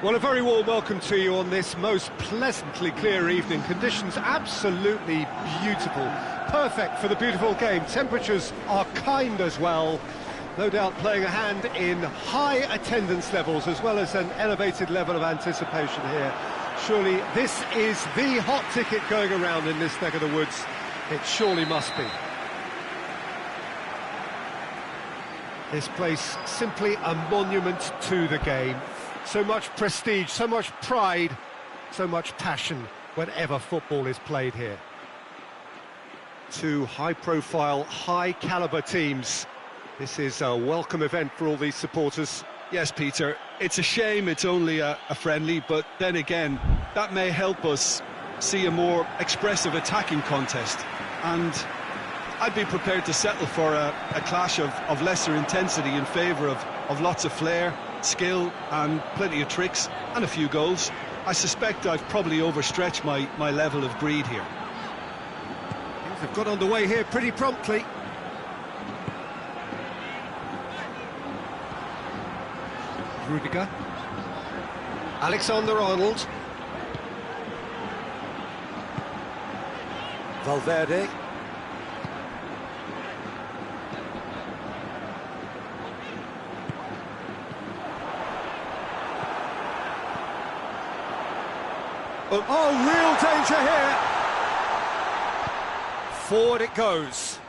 Well, a very warm welcome to you on this most pleasantly clear evening. Conditions absolutely beautiful. Perfect for the beautiful game. Temperatures are kind as well. No doubt playing a hand in high attendance levels as well as an elevated level of anticipation here. Surely this is the hot ticket going around in this neck of the woods. It surely must be. This place simply a monument to the game. So much prestige, so much pride, so much passion whenever football is played here. Two high-profile, high-caliber teams. This is a welcome event for all these supporters. Yes, Peter, it's a shame it's only a friendly, but then again, that may help us see a more expressive attacking contest. And I'd be prepared to settle for a clash of lesser intensity in favour of lots of flair, skill and plenty of tricks and a few goals. I suspect I've probably overstretched my level of greed here. Things have got underway here pretty promptly. Rudiger. Alexander-Arnold. Valverde. Oh, real danger here. Forward it goes.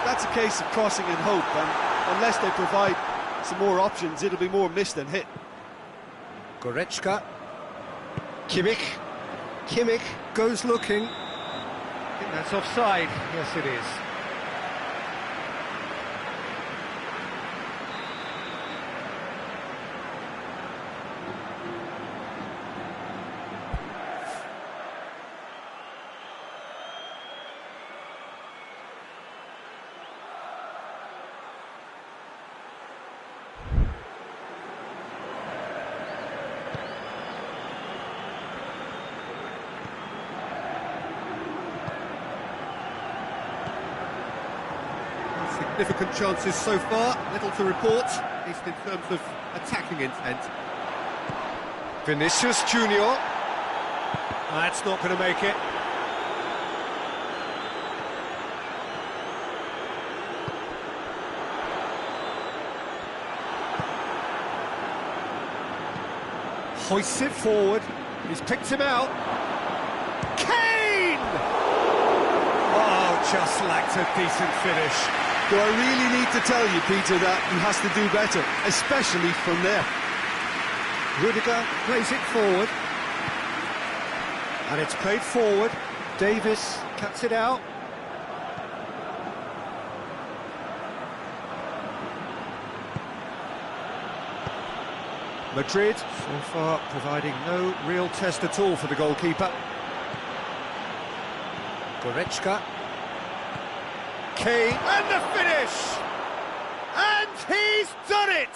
That's a case of crossing in hope, and unless they provide some more options, it'll be more miss than hit. Goretzka. Kimmich. Kimmich goes looking. I think that's offside. Yes, it is. Significant chances so far, little to report, at least in terms of attacking intent. Vinicius Junior. That's not going to make it. Hoists it forward. He's picked him out. Kane! Oh, just lacked a decent finish. Do I really need to tell you, Peter, that he has to do better, especially from there? Rudiger plays it forward. And it's played forward. Davis cuts it out. Madrid, so far, providing no real test at all for the goalkeeper. Goretzka. Kane, and the finish! And he's done it!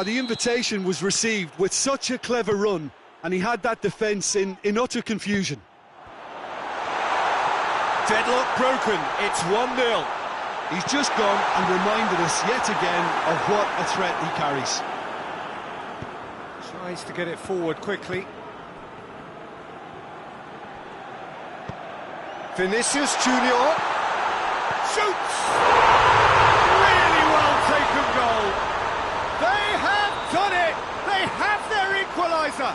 The invitation was received with such a clever run, and he had that defence in utter confusion. Deadlock broken, it's 1-0. He's just gone and reminded us yet again of what a threat he carries. Tries to get it forward quickly. Vinicius Junior. Shoots! Really well taken goal. They have done it! They have their equaliser!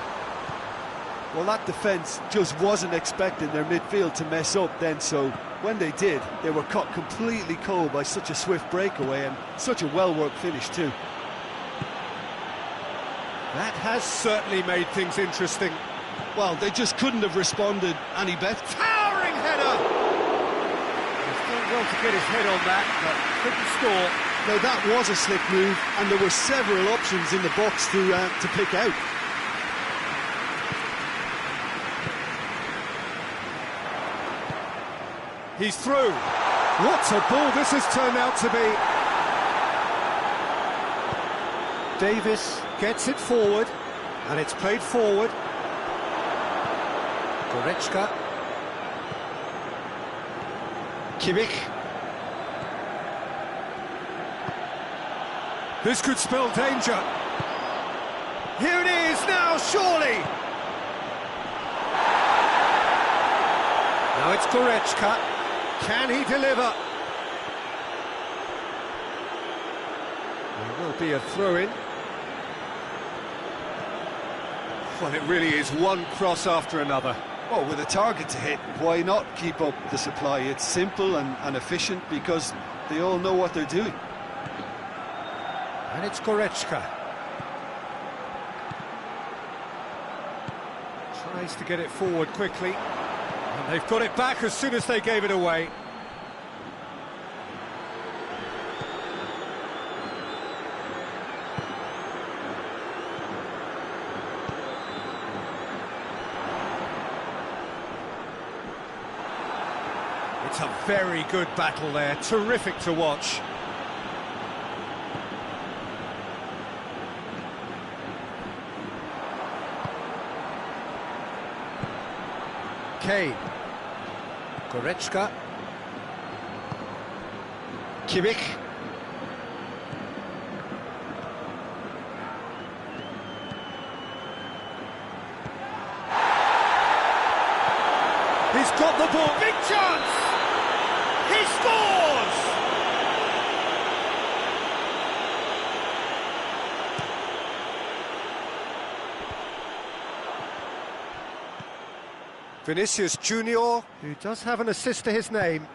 Well, that defence just wasn't expecting their midfield to mess up then, so when they did, they were caught completely cold by such a swift breakaway and such a well-worked finish too. That has certainly made things interesting. Well, they just couldn't have responded any better. Towering header! Well to get his head on that, but couldn't score. Now that was a slick move, and there were several options in the box to pick out. He's through. What a ball this has turned out to be. Davis gets it forward, and it's played forward. Goretzka. Kimmich. This could spell danger. Here it is now, surely! Now it's Goretzka. Can he deliver? There will be a throw-in. Well, it really is one cross after another. Well, with a target to hit, why not keep up the supply? It's simple and efficient because they all know what they're doing. And it's Goretzka. Tries to get it forward quickly. And they've got it back as soon as they gave it away. It's a very good battle there, terrific to watch. Kane. Goretzka. Kimmich. He's got the ball, big chance! He scores! Vinicius Junior, who does have an assist to his name.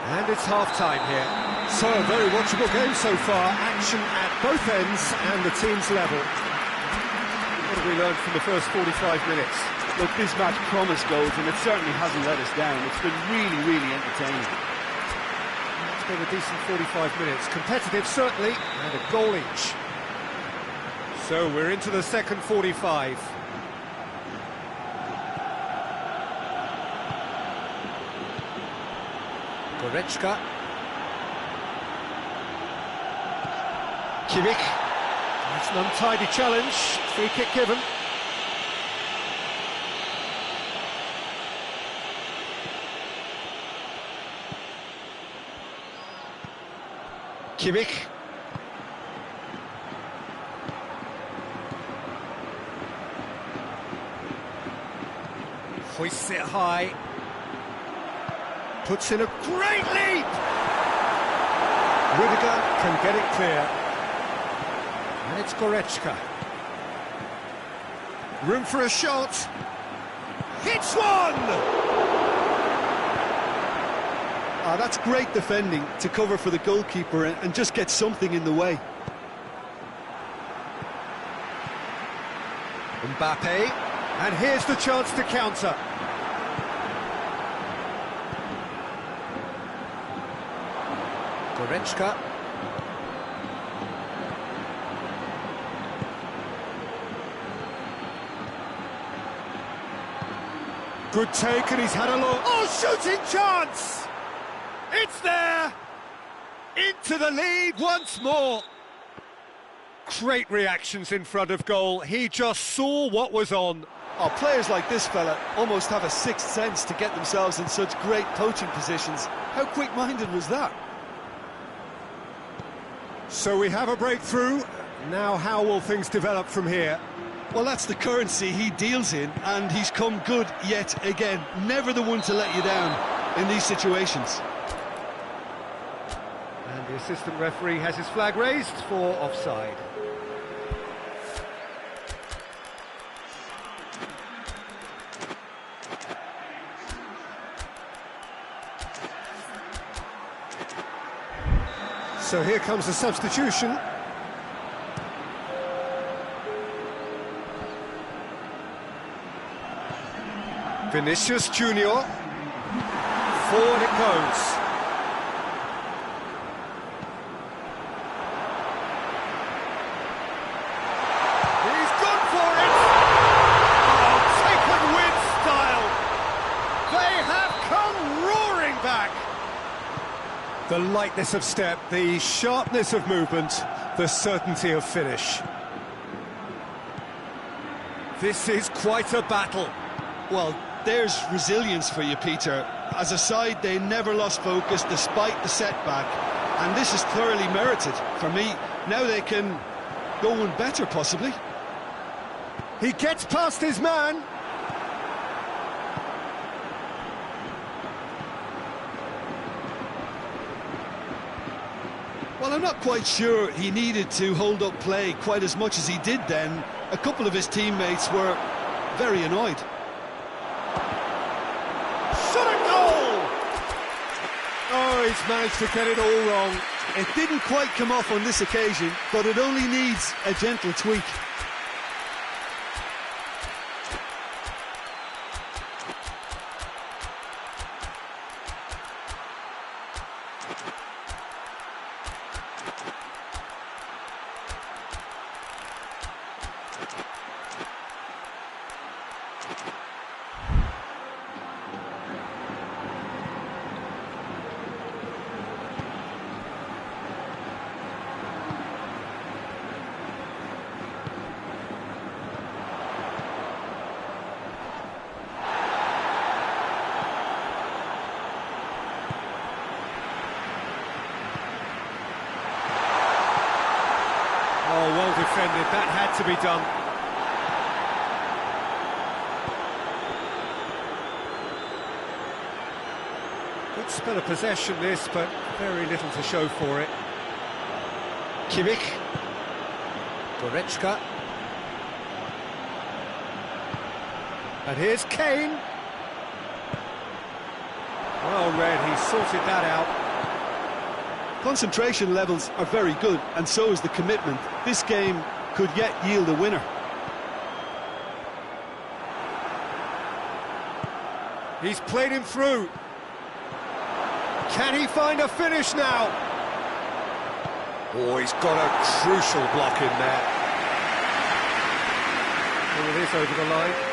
And it's half-time here. So, a very watchable game so far. Action at both ends and the team's level. What have we learned from the first 45 minutes? Look, this match promised goals, and it certainly hasn't let us down. It's been really, really entertaining. It's been a decent 45 minutes. Competitive, certainly, and a goal each. So, we're into the second 45. Goretzka. Kimmich. It's an untidy challenge. Free kick given. Kimmich. Hoists it high. Puts in a great leap! Rudiger can get it clear. And it's Goretzka. Room for a shot. Hits one! That's great defending to cover for the goalkeeper and just get something in the way. Mbappe. And here's the chance to counter. Goretzka. Good take, and he's had a look. Oh, shooting chance! It's there! Into the lead once more. Great reactions in front of goal. He just saw what was on. Oh, players like this fella almost have a sixth sense to get themselves in such great coaching positions. How quick-minded was that? So we have a breakthrough. Now how will things develop from here? Well, that's the currency he deals in, and he's come good yet again. Never the one to let you down in these situations. And the assistant referee has his flag raised for offside. So here comes the substitution. Vinicius Junior. Forward it goes. He's gone for it! Oh, taken with style! They have come roaring back! The lightness of step, the sharpness of movement, the certainty of finish. This is quite a battle. Well, there's resilience for you, Peter. As a side, they never lost focus despite the setback, and this is thoroughly merited. For me, now they can go one better, possibly. He gets past his man. Well, I'm not quite sure he needed to hold up play quite as much as he did then. A couple of his teammates were very annoyed. Shot a goal! Oh, he's managed to get it all wrong. It didn't quite come off on this occasion, but it only needs a gentle tweak. Oh, well defended. That had to be done. Good spell of possession this, but very little to show for it. Kimmich. Goretzka. And here's Kane. Well read, he sorted that out. Concentration levels are very good, and so is the commitment. This game could yet yield a winner. He's played him through. Can he find a finish now? Oh, he's got a crucial block in there. Oh, it is over the line.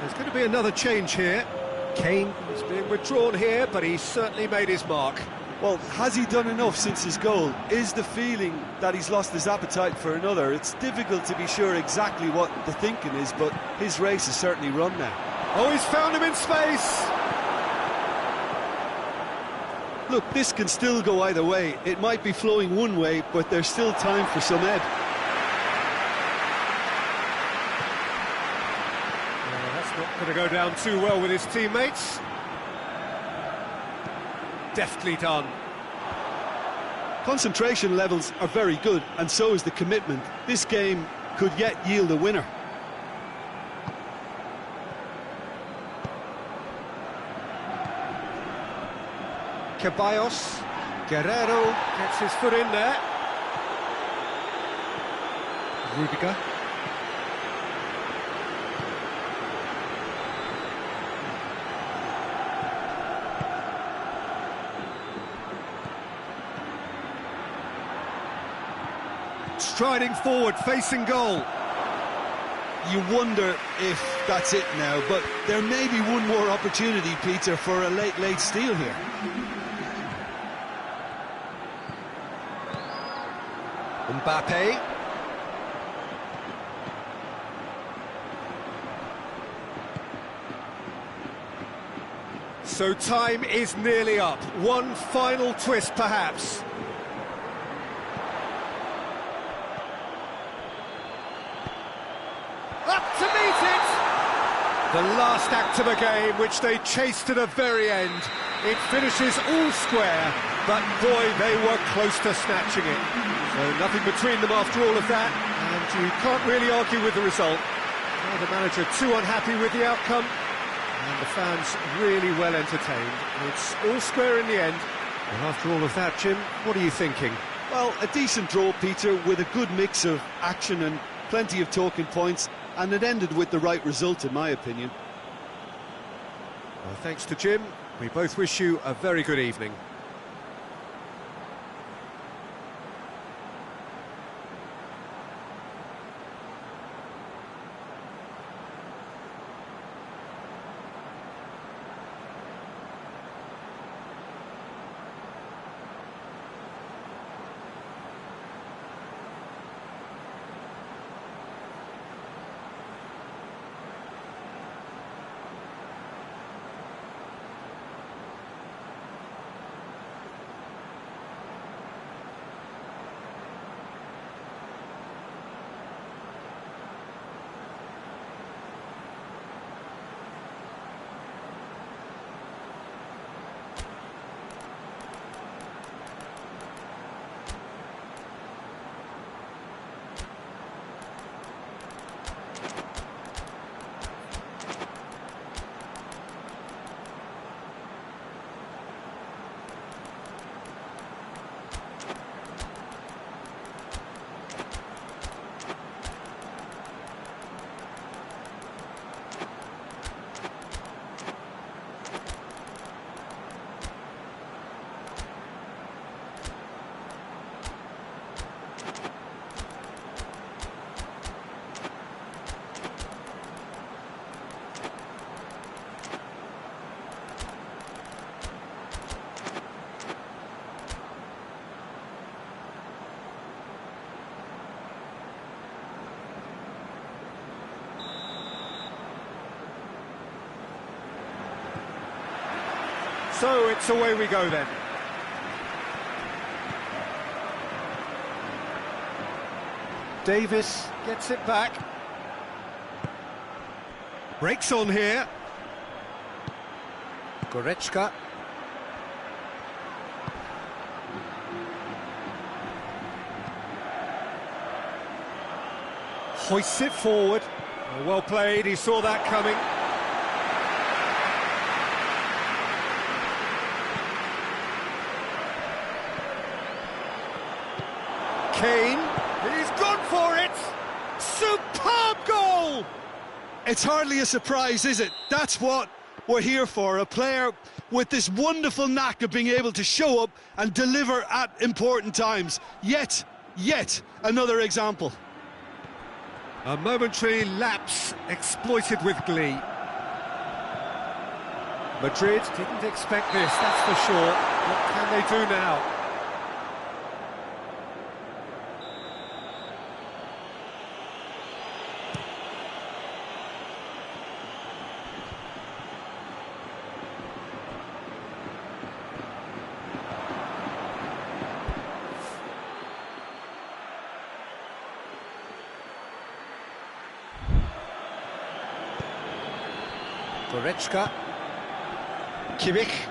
There's going to be another change here. Kane is being withdrawn here, but he's certainly made his mark. Well, has he done enough since his goal? Is the feeling that he's lost his appetite for another? It's difficult to be sure exactly what the thinking is, but his race is certainly run now. Oh, he's found him in space! Look, this can still go either way. It might be flowing one way, but there's still time for some ebb. Not going to go down too well with his teammates. Deftly done. Concentration levels are very good, and so is the commitment. This game could yet yield a winner. Ceballos. Guerrero gets his foot in there. Rudiger. Striding forward, facing goal. You wonder if that's it now, but there may be one more opportunity, Peter, for a late steal here. Mbappe. So time is nearly up. One final twist, perhaps. Up to meet it! The last act of a game, which they chased to the very end. It finishes all square, but boy, they were close to snatching it. So nothing between them after all of that, and you can't really argue with the result. The manager too unhappy with the outcome, and the fans really well entertained. It's all square in the end. And after all of that, Jim, what are you thinking? Well, a decent draw, Peter, with a good mix of action and plenty of talking points, and it ended with the right result, in my opinion. Well, thanks to Jim. We both wish you a very good evening. So it's away we go then. Davis gets it back. Breaks on here. Goretzka. Hoists it forward. Oh, well played, he saw that coming. Kane, he's gone for it! Superb goal! It's hardly a surprise, is it? That's what we're here for, a player with this wonderful knack of being able to show up and deliver at important times. Yet another example. A momentary lapse exploited with glee. Madrid didn't expect this, that's for sure. What can they do now? Goretzka. Kimmich.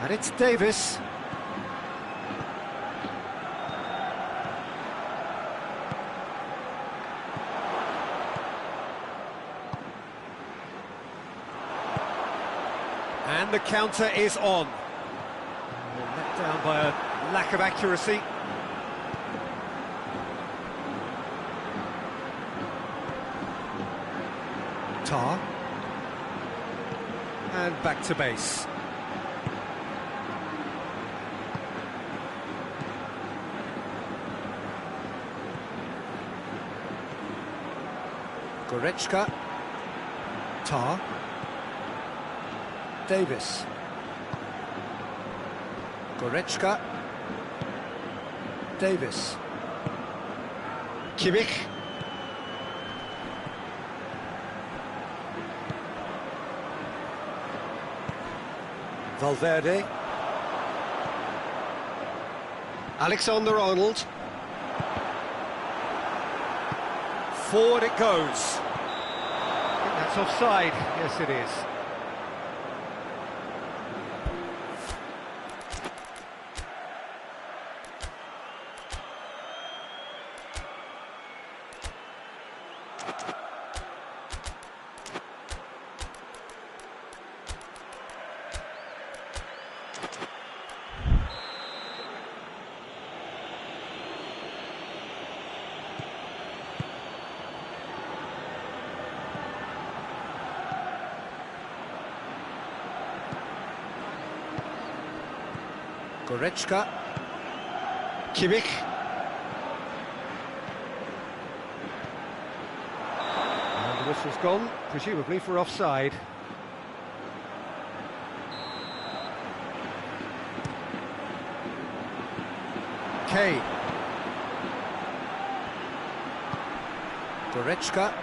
And it's Davis. And the counter is on. Let down by a lack of accuracy. Tar. And back to base. Goretzka. Tar. Davis. Goretzka. Davis. Kimmich. Valverde. Alexander-Arnold. Forward it goes. I think that's offside. Yes, it is. Goretzka. Kimmich. And the whistle's gone, presumably for offside. Kane. Goretzka.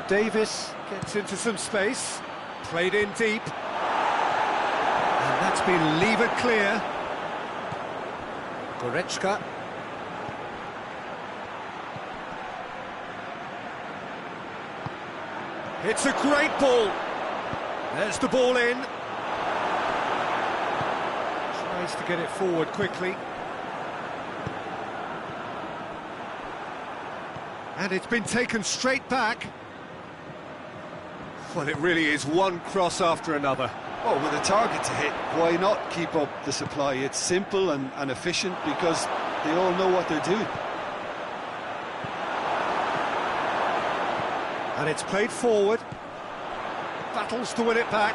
Davis gets into some space, played in deep, and that's been levered clear. Goretzka. It's a great ball. There's the ball in. Tries to get it forward quickly. And it's been taken straight back. Well, it really is one cross after another. Oh, with a target to hit, why not keep up the supply? It's simple and efficient because they all know what they're doing. And it's played forward. Battles to win it back.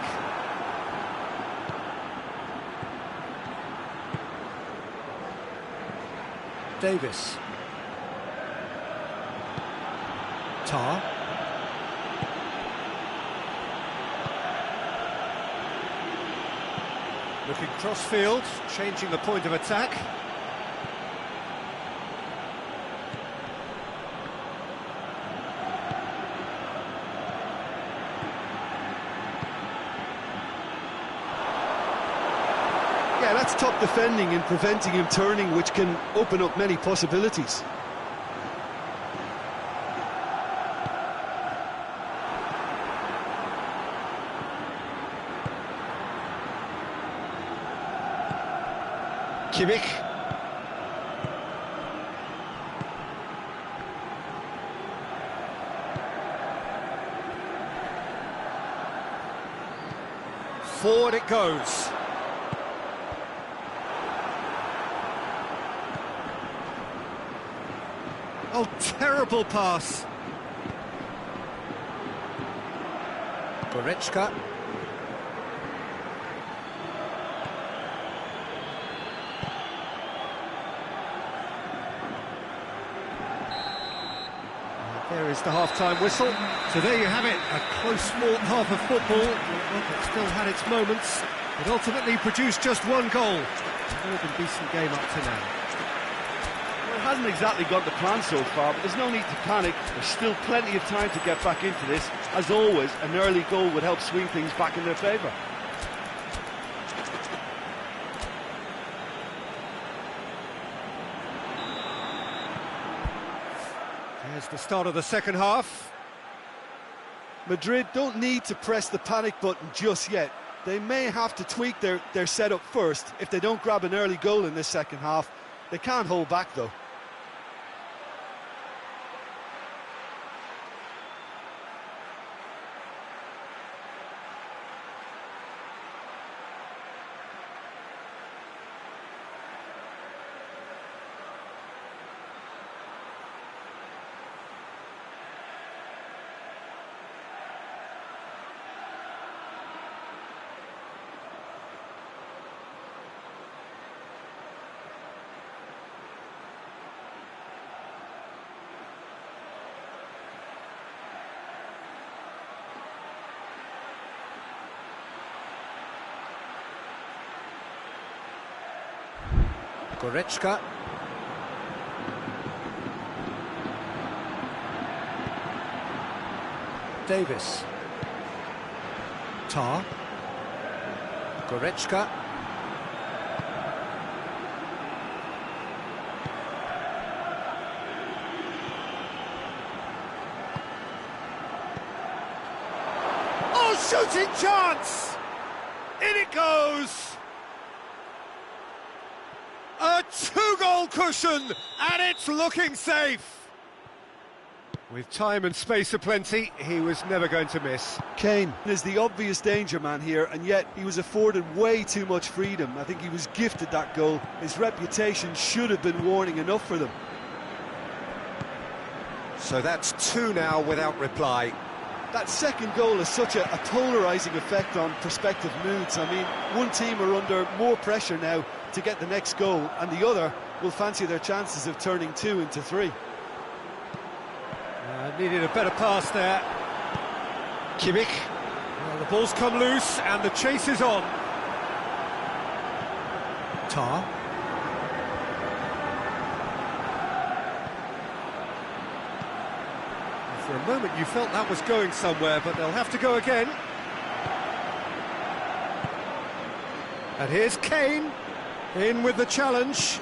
Davis. Tar. Looking cross-field, changing the point of attack. Yeah, that's top defending and preventing him turning, which can open up many possibilities. Kimmich. Forward it goes. Oh, terrible pass. Goretzka. There is the half-time whistle. So there you have it, a close-fought half of football. It still had its moments, but ultimately produced just one goal. A more than decent game up to now. Well, it hasn't exactly got the plan so far, but there's no need to panic. There's still plenty of time to get back into this. As always, an early goal would help swing things back in their favour. There's the start of the second half. Madrid don't need to press the panic button just yet. They may have to tweak their setup first. If they don't grab an early goal in this second half, they can't hold back though. Goretzka. Davis. Tar. Goretzka. Oh, shooting chance! In it goes! A two-goal cushion, and it's looking safe. With time and space aplenty, he was never going to miss. Kane is the obvious danger man here, and yet he was afforded way too much freedom. I think he was gifted that goal. His reputation should have been warning enough for them. So that's two now without reply. That second goal has such a polarising effect on prospective moods. I mean, one team are under more pressure now to get the next goal, and the other will fancy their chances of turning 2 into 3. Needed a better pass there. Kimmich. Well, the ball's come loose and the chase is on. Tar. For a moment you felt that was going somewhere, but they'll have to go again. And here's Kane, in with the challenge.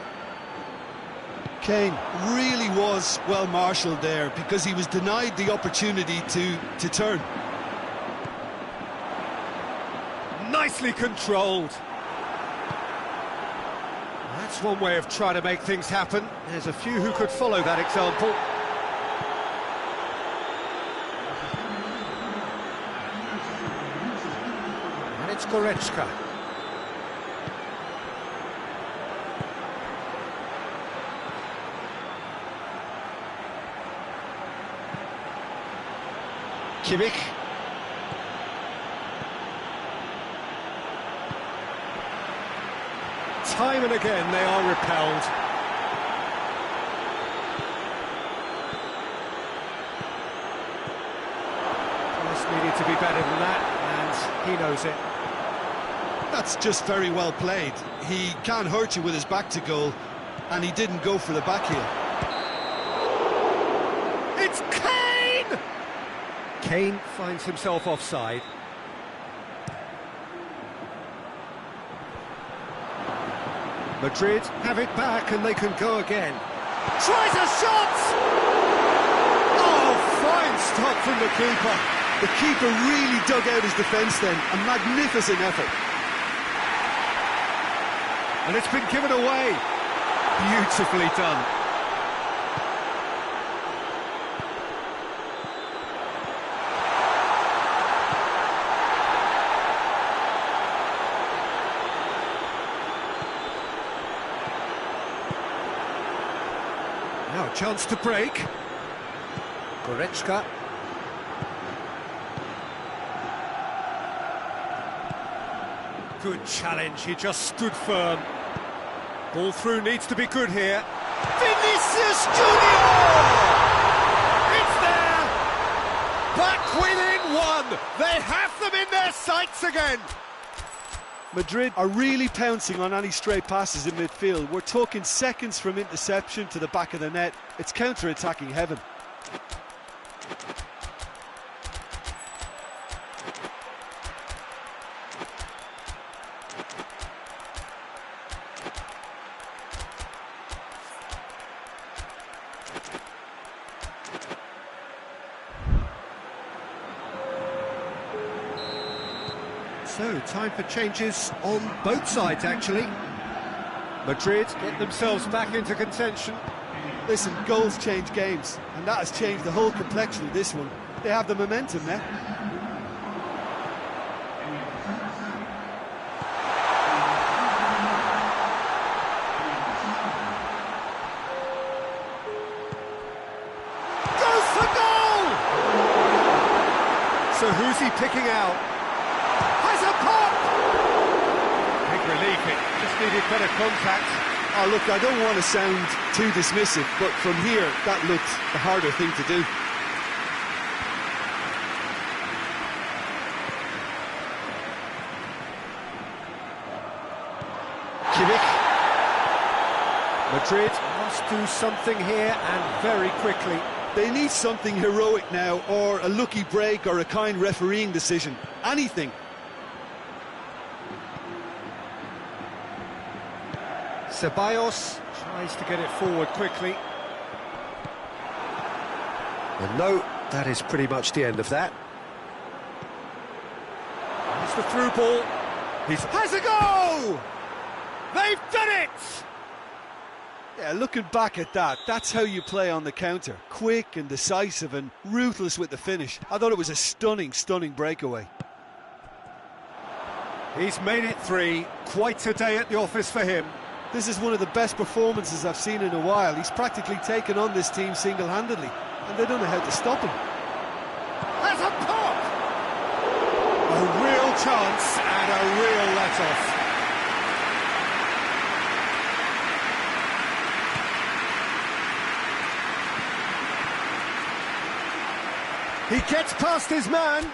Kane really was well marshalled there because he was denied the opportunity to turn. Nicely controlled. That's one way of trying to make things happen. There's a few who could follow that example. And it's Goretzka. Kimmich. Time and again they are repelled. Just needed to be better than that, and he knows it. That's just very well played. He can't hurt you with his back to goal, and he didn't go for the back heel. It's Kane! Kane finds himself offside. Madrid have it back and they can go again. Tries a shot! Oh, fine stop from the keeper. The keeper really dug out his defence then. A magnificent effort. And it's been given away. Beautifully done. Now a chance to break. Goretzka. Good challenge, he just stood firm. Ball through needs to be good here. Vinicius Junior! It's there! Back within one! They have them in their sights again! Madrid are really pouncing on any stray passes in midfield. We're talking seconds from interception to the back of the net. It's counter-attacking heaven. So, time for changes on both sides, actually. Madrid get themselves back into contention. Listen, goals change games, and that has changed the whole complexion of this one. They have the momentum now. Goes for goal! So who's he picking out? Has a pop! Big relief, it just needed better contact. Oh, look, I don't want to sound too dismissive, but from here, that looked the harder thing to do. Kimmich. Madrid must do something here, and very quickly. They need something heroic now, or a lucky break, or a kind refereeing decision. Anything. Ceballos tries to get it forward quickly. And no, that is pretty much the end of that. It's the through ball. Has a go! They've done it! Yeah, looking back at that, that's how you play on the counter. Quick and decisive and ruthless with the finish. I thought it was a stunning, stunning breakaway. He's made it 3. Quite a day at the office for him. This is one of the best performances I've seen in a while. He's practically taken on this team single-handedly, and they don't know how to stop him. Has a pop! A real chance and a real let-off. He gets past his man.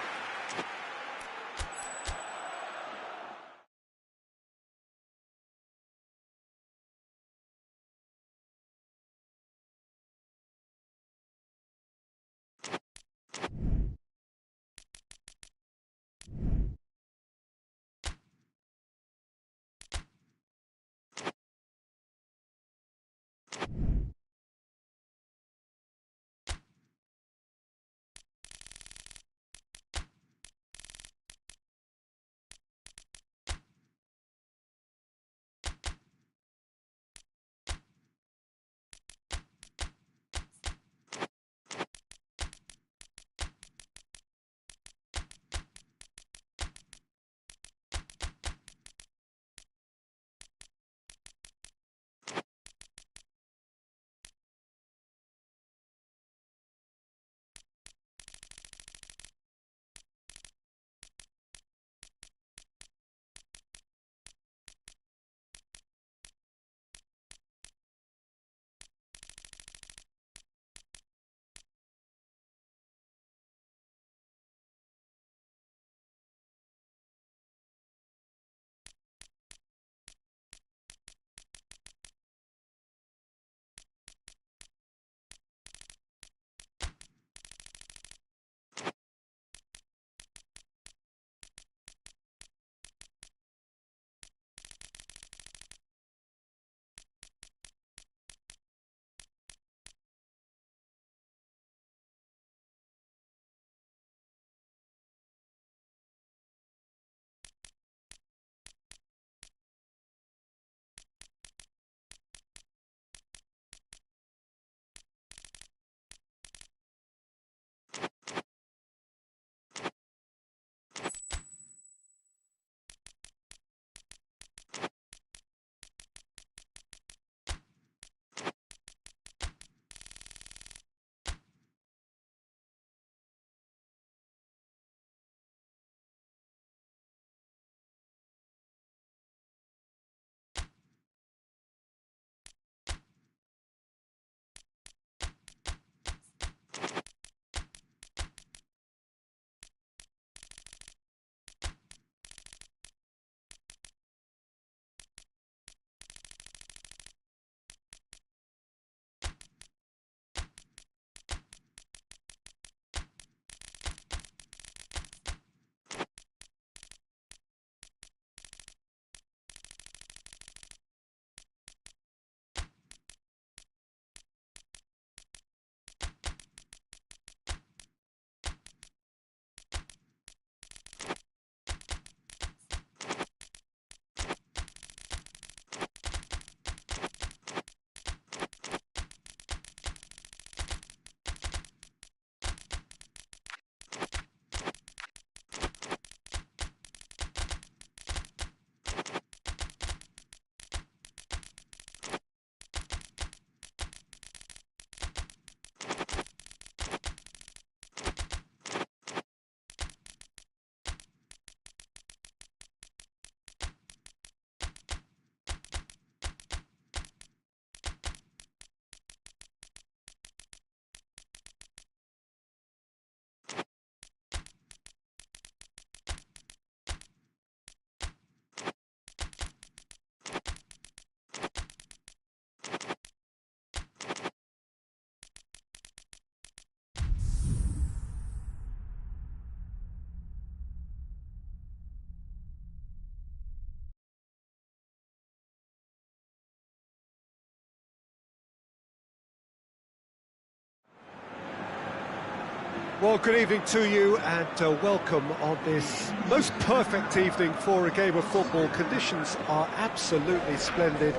Well, good evening to you and welcome on this most perfect evening for a game of football. Conditions are absolutely splendid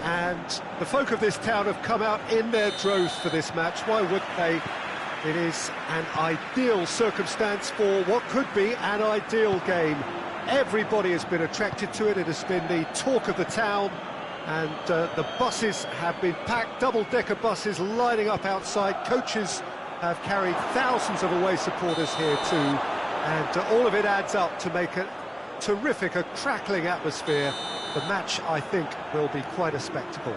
and the folk of this town have come out in their droves for this match. Why wouldn't they? It is an ideal circumstance for what could be an ideal game. Everybody has been attracted to it. It has been the talk of the town, and the buses have been packed, double-decker buses lining up outside. Coaches have carried thousands of away supporters here too, and all of it adds up to make a terrific, a crackling atmosphere. The match, I think, will be quite a spectacle.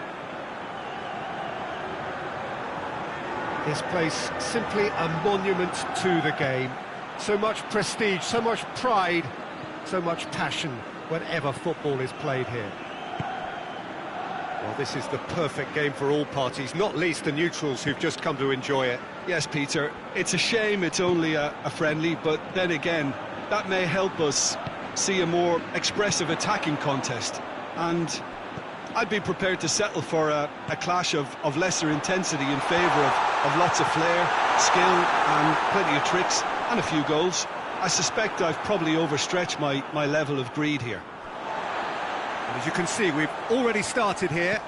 This place simply a monument to the game. So much prestige, so much pride, so much passion whenever football is played here. Well, this is the perfect game for all parties, not least the neutrals who've just come to enjoy it. Yes, Peter, it's a shame it's only a friendly, but then again, that may help us see a more expressive attacking contest. And I'd be prepared to settle for a clash of lesser intensity in favour of lots of flair, skill and plenty of tricks and a few goals. I suspect I've probably overstretched my level of greed here. And as you can see, we've already started here.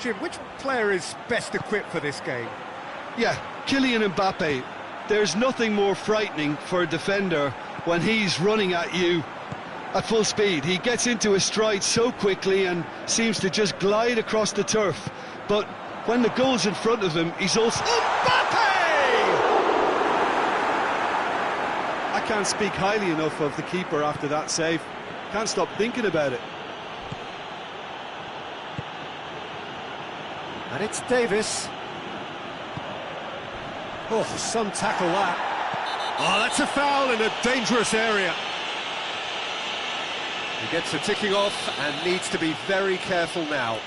Jim, which player is best equipped for this game? Yeah, Kylian Mbappe. There's nothing more frightening for a defender when he's running at you at full speed. He gets into his stride so quickly and seems to just glide across the turf. But when the goal's in front of him, he's also... Mbappe! I can't speak highly enough of the keeper after that save. Can't stop thinking about it. And it's Davis. Oh, some tackle that. Oh, that's a foul in a dangerous area. He gets a ticking off and needs to be very careful now.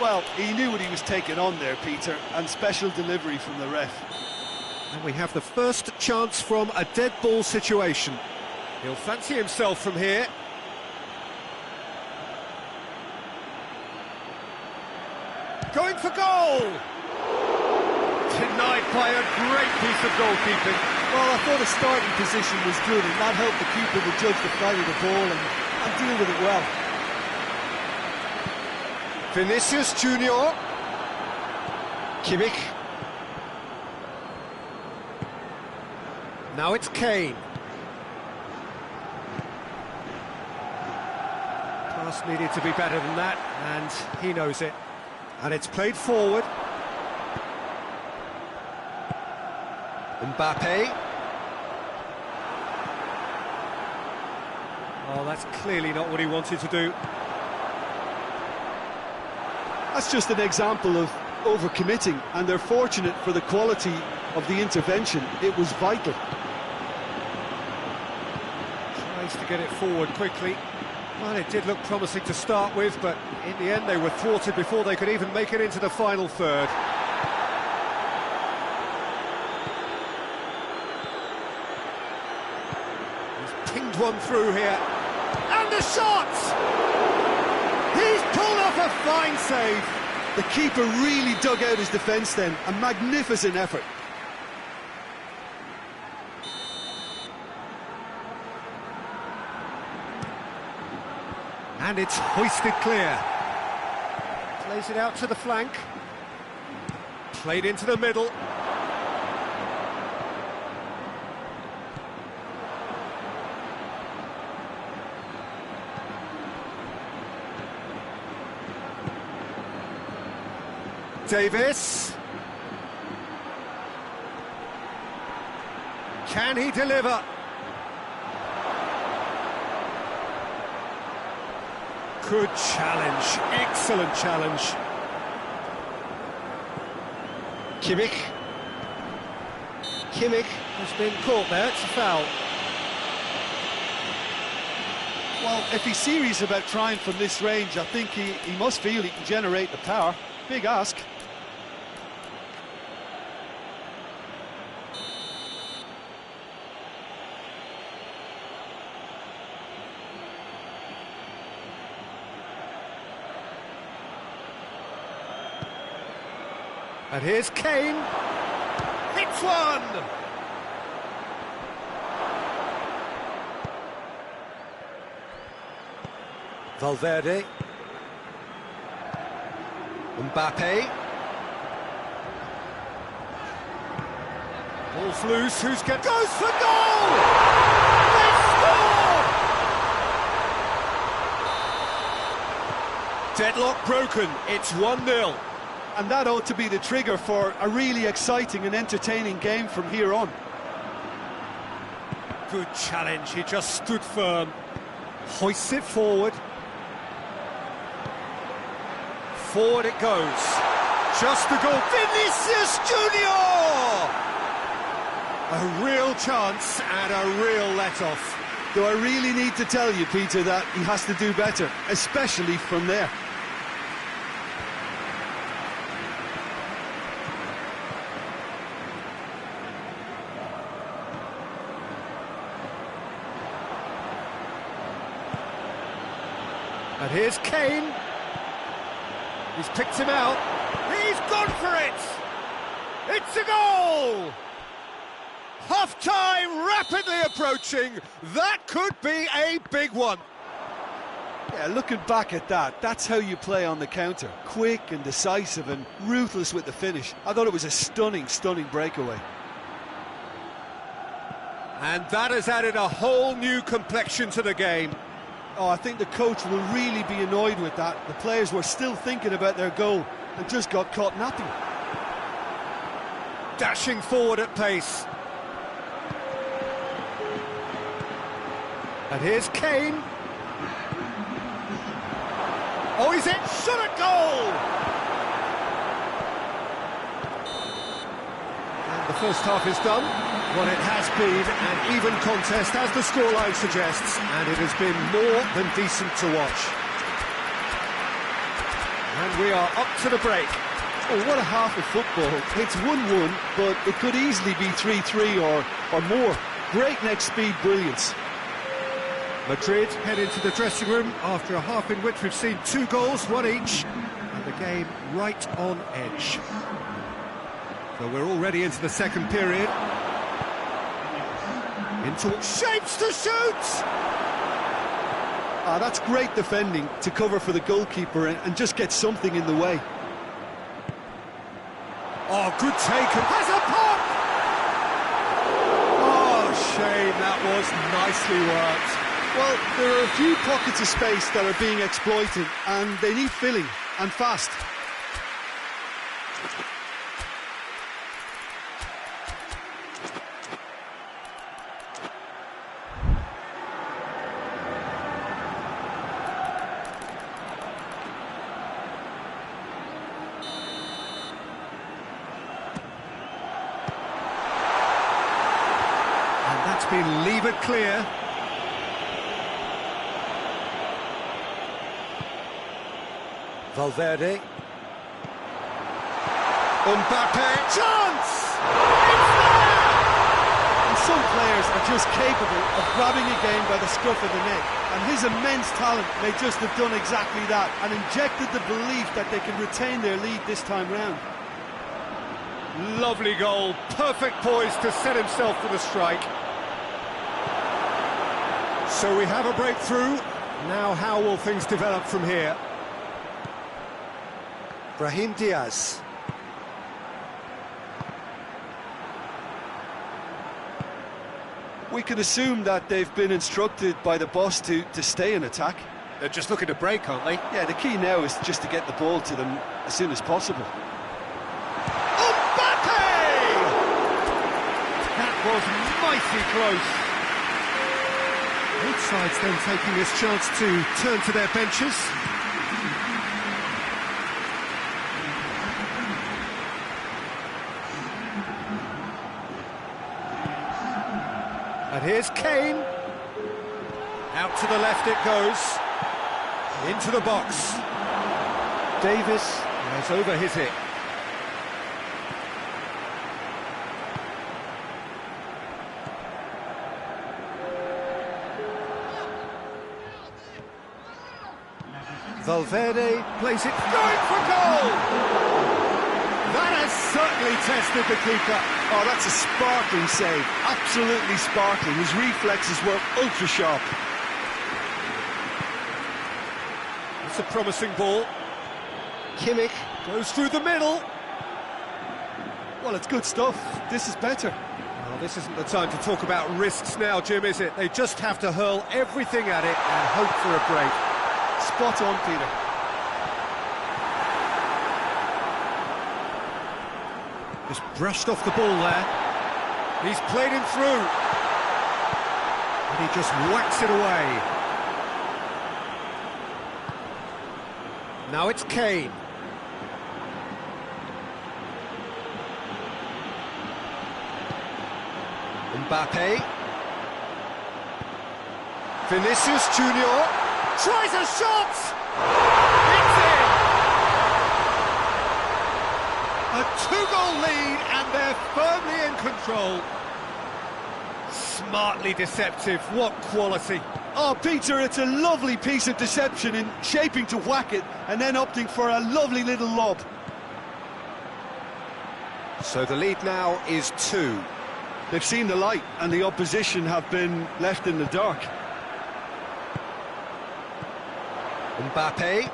Well, he knew what he was taking on there, Peter, and special delivery from the ref. And we have the first chance from a dead ball situation. He'll fancy himself from here. Going for goal! Denied by a great piece of goalkeeping. Well, I thought the starting position was good, and that helped the keeper to judge the flight of the ball and deal with it well. Vinicius Junior. Kimmich. Now it's Kane. Pass needed to be better than that, and he knows it. And it's played forward. Mbappe. Oh, that's clearly not what he wanted to do. That's just an example of overcommitting, and they're fortunate for the quality of the intervention. It was vital. Tries to get it forward quickly. Well, it did look promising to start with, but in the end they were thwarted before they could even make it into the final third. He's pinged one through here. And the shot! He's pulled off a fine save. The keeper really dug out his defence then. A magnificent effort. And it's hoisted clear. Plays it out to the flank. Played into the middle. Davis. Can he deliver? Good challenge, excellent challenge. Kimmich has been caught there, it's a foul. Well, if he's serious about trying from this range, I think he must feel he can generate the power. Big ask. And here's Kane. hits one! Valverde. Mbappe. Ball's loose, goes for goal! They score! Deadlock broken, it's 1-0. And that ought to be the trigger for a really exciting and entertaining game from here on. Good challenge, he just stood firm. Hoists it forward. Forward it goes. Just the goal. Vinicius Junior! A real chance and a real let-off. Do I really need to tell you, Peter, that he has to do better, especially from there? And here's Kane. He's picked him out. He's gone for it! It's a goal! Half-time rapidly approaching. That could be a big one. Yeah, looking back at that, that's how you play on the counter. Quick and decisive and ruthless with the finish. I thought it was a stunning breakaway. And that has added a whole new complexion to the game. Oh, I think the coach will really be annoyed with that. The players were still thinking about their goal and just got caught napping. Dashing forward at pace. And here's Kane. Oh, is it? Shot at goal! And the first half is done. Well, it has been an even contest, as the scoreline suggests, and it has been more than decent to watch. And we are up to the break. Oh, what a half of football. It's 1-1, but it could easily be 3-3 or more. Breakneck speed brilliance. Madrid head into the dressing room after a half in which we've seen 2 goals, 1 each, and the game right on edge. So we're already into the second period. Into shapes to shoot! Ah, that's great defending to cover for the goalkeeper and just get something in the way. Oh, good take, and has a pop! Oh, shame, that was nicely worked. Well, there are a few pockets of space that are being exploited, and they need filling, and fast. And that's been levered clear. Valverde. Mbappe. Chance! It's there! And some players are just capable of grabbing a game by the scruff of the neck. And his immense talent may just have done exactly that and injected the belief that they can retain their lead this time round. Lovely goal. Perfect poise to set himself for the strike. So we have a breakthrough. Now how will things develop from here? Brahim Diaz. We can assume that they've been instructed by the boss to stay in attack. They're just looking to break, aren't they? Yeah, the key now is just to get the ball to them as soon as possible. Mbappe! That was mighty close. Both sides then taking this chance to turn to their benches. And here's Kane. Out to the left it goes. Into the box. Davis has over his hit. Valverde plays it, going for goal! That has certainly tested the keeper. Oh, that's a sparkling save. Absolutely sparkling. His reflexes were ultra-sharp. It's a promising ball. Kimmich goes through the middle. Well, it's good stuff. This is better. Well, this isn't the time to talk about risks now, Jim, is it? They just have to hurl everything at it and hope for a break. Spot on, Peter. Just brushed off the ball there. He's played him through. And he just whacks it away. Now it's Kane. Mbappe. Vinicius Junior tries a shot! It's in! A two-goal lead and they're firmly in control. Smartly deceptive, what quality. Oh, Peter, it's a lovely piece of deception in shaping to whack it and then opting for a lovely little lob. So the lead now is 2. They've seen the light and the opposition have been left in the dark. Mbappe.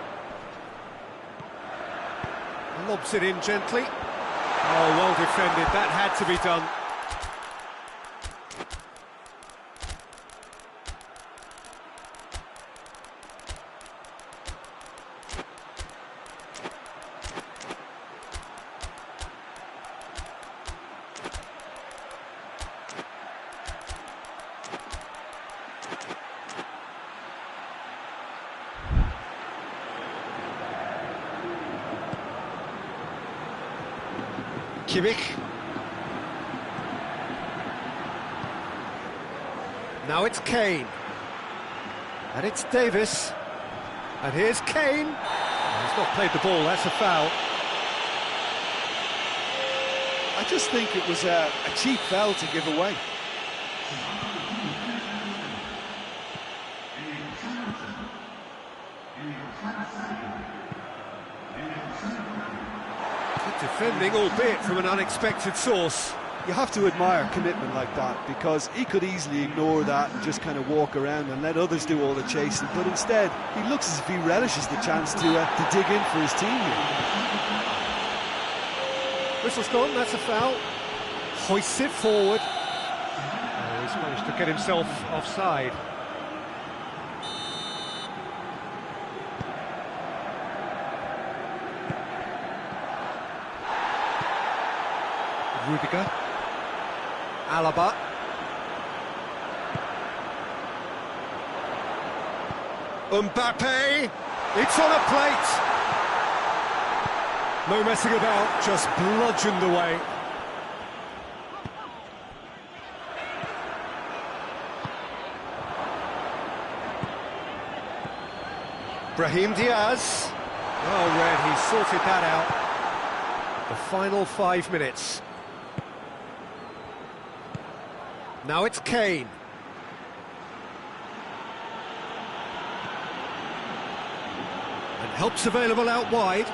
Lobs it in gently. Oh, well defended, that had to be done. Kimmich. Now it's Kane. And it's Davis. And here's Kane. Oh, he's not played the ball, that's a foul. I just think it was a cheap foul to give away. Defending, albeit from an unexpected source. You have to admire commitment like that, because he could easily ignore that and just kind of walk around and let others do all the chasing, but instead he looks as if he relishes the chance to dig in for his team here. Whistle's gone, that's a foul. Hoists it forward. Oh, he's managed to get himself offside. Rudiger. Alaba. Mbappe. It's on a plate. No messing about, just bludgeoned away. Brahim Diaz. Oh, Red, he sorted that out. The final 5 minutes. Now it's Kane. And help's available out wide.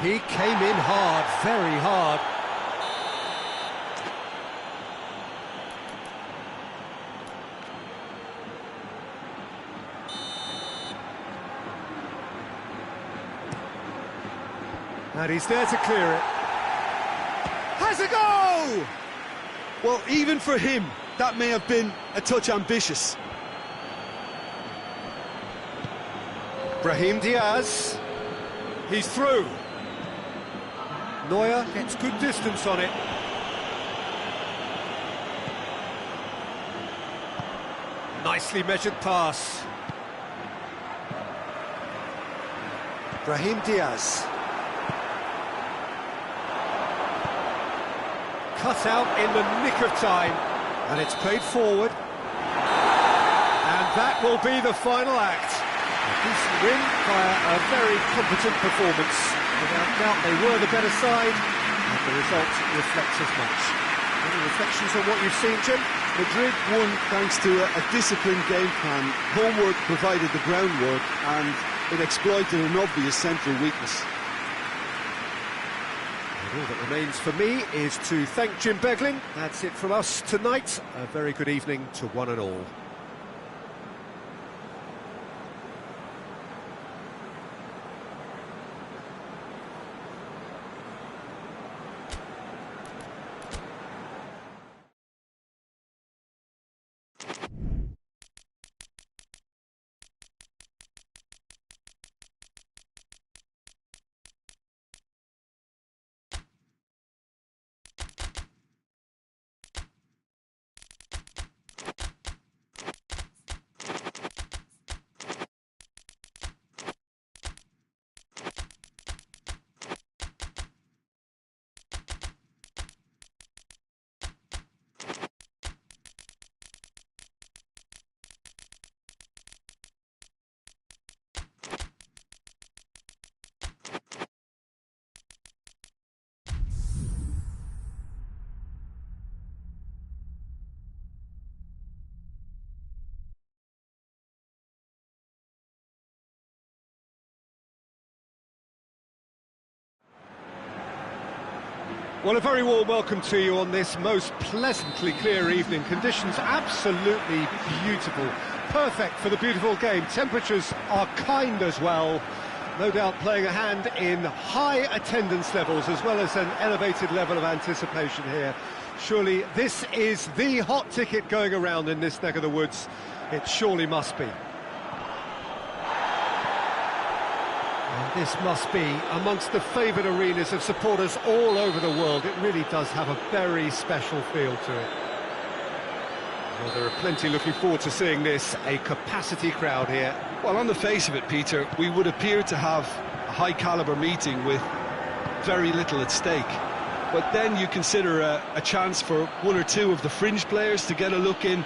He came in hard, very hard. And he's there to clear it. Has a go! Well, even for him, that may have been a touch ambitious. Brahim Diaz. He's through. Neuer gets good distance on it. Nicely measured pass. Brahim Diaz. Cut out in the nick of time, and it's played forward. And that will be the final act. A decent win via a very competent performance. Without doubt, they were the better side, and the result reflects as much. Any reflections on what you've seen, Jim? Madrid won thanks to a disciplined game plan. Homework provided the groundwork, and it exploited an obvious central weakness. And all that remains for me is to thank Jim Beglin. That's it from us tonight. A very good evening to one and all. Well, a very warm welcome to you on this most pleasantly clear evening. Conditions absolutely beautiful. Perfect for the beautiful game. Temperatures are kind as well. No doubt playing a hand in high attendance levels as well as an elevated level of anticipation here. Surely this is the hot ticket going around in this neck of the woods. It surely must be. And this must be amongst the favoured arenas of supporters all over the world. It really does have a very special feel to it. Well, there are plenty looking forward to seeing this, a capacity crowd here. Well, on the face of it, Peter, we would appear to have a high-caliber meeting with very little at stake. But then you consider a chance for one or two of the fringe players to get a look in,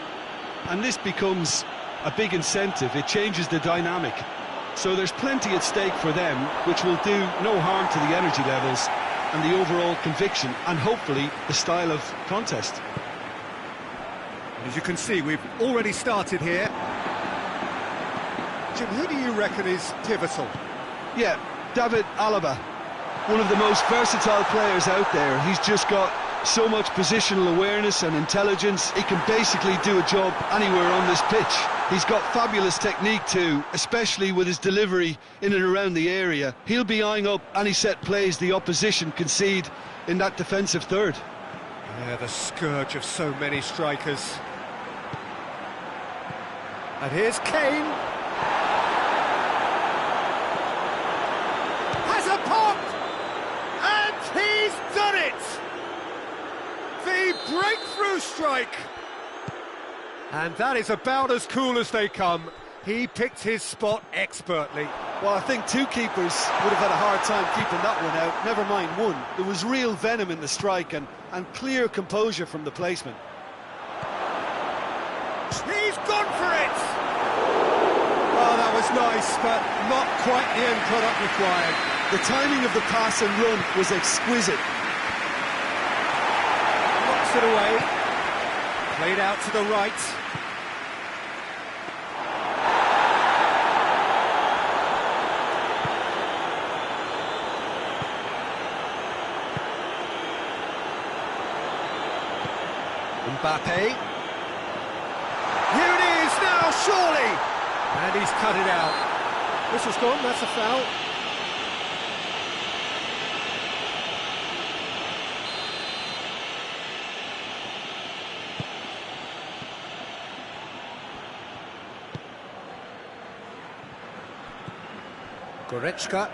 and this becomes a big incentive. It changes the dynamic. So there's plenty at stake for them, which will do no harm to the energy levels and the overall conviction, and hopefully the style of contest. As you can see, we've already started here. Jim, who do you reckon is pivotal? Yeah, David Alaba, one of the most versatile players out there. He's just got so much positional awareness and intelligence. He can basically do a job anywhere on this pitch. He's got fabulous technique too, especially with his delivery in and around the area. He'll be eyeing up any set plays the opposition concede in that defensive third. Yeah, the scourge of so many strikers. And here's Kane. Has a pop! And he's done it! The breakthrough strike! And that is about as cool as they come. He picked his spot expertly. Well, I think two keepers would have had a hard time keeping that one out, never mind one. There was real venom in the strike and clear composure from the placement. He's gone for it! Oh, that was nice, but not quite the end product required. The timing of the pass and run was exquisite. Knocks it away. Played out to the right. Mbappe. Here it is now, surely! And he's cut it out. Whistle's gone, that's a foul. Goretzka.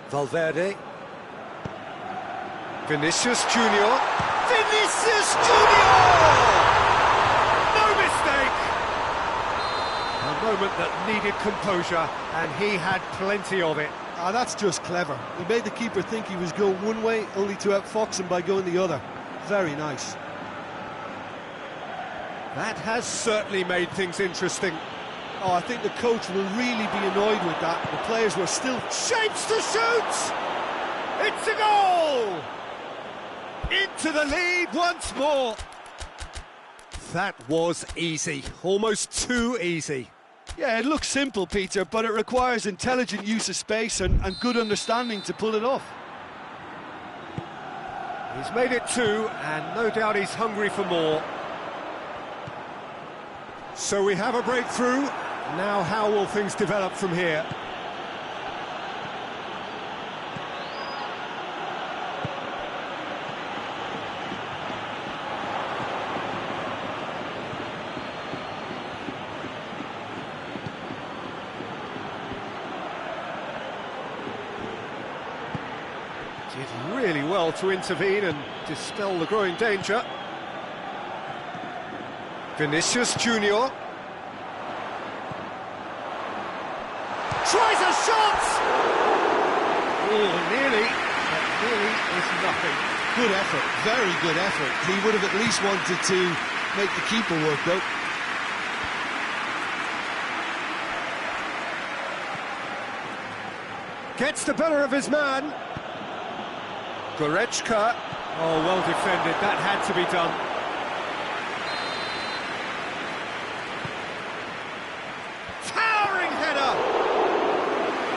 Valverde. Vinicius Junior. Vinicius Junior! No mistake! A moment that needed composure, and he had plenty of it. Ah, that's just clever. He made the keeper think he was going one way, only to outfox him by going the other. Very nice. That has certainly made things interesting. Oh, I think the coach will really be annoyed with that. The players were still... Shapes to shoot! It's a goal! Into the lead once more. That was easy, almost too easy. Yeah, it looks simple, Peter, but it requires intelligent use of space and good understanding to pull it off. He's made it 2, and no doubt he's hungry for more. So we have a breakthrough. Now how will things develop from here? Did really well to intervene and dispel the growing danger. Vinicius Junior tries a shot! Oh, nearly, but nearly is nothing. Good effort, very good effort. He would have at least wanted to make the keeper work, though. Gets the better of his man. Goretzka. Oh, well defended. That had to be done. Towering header.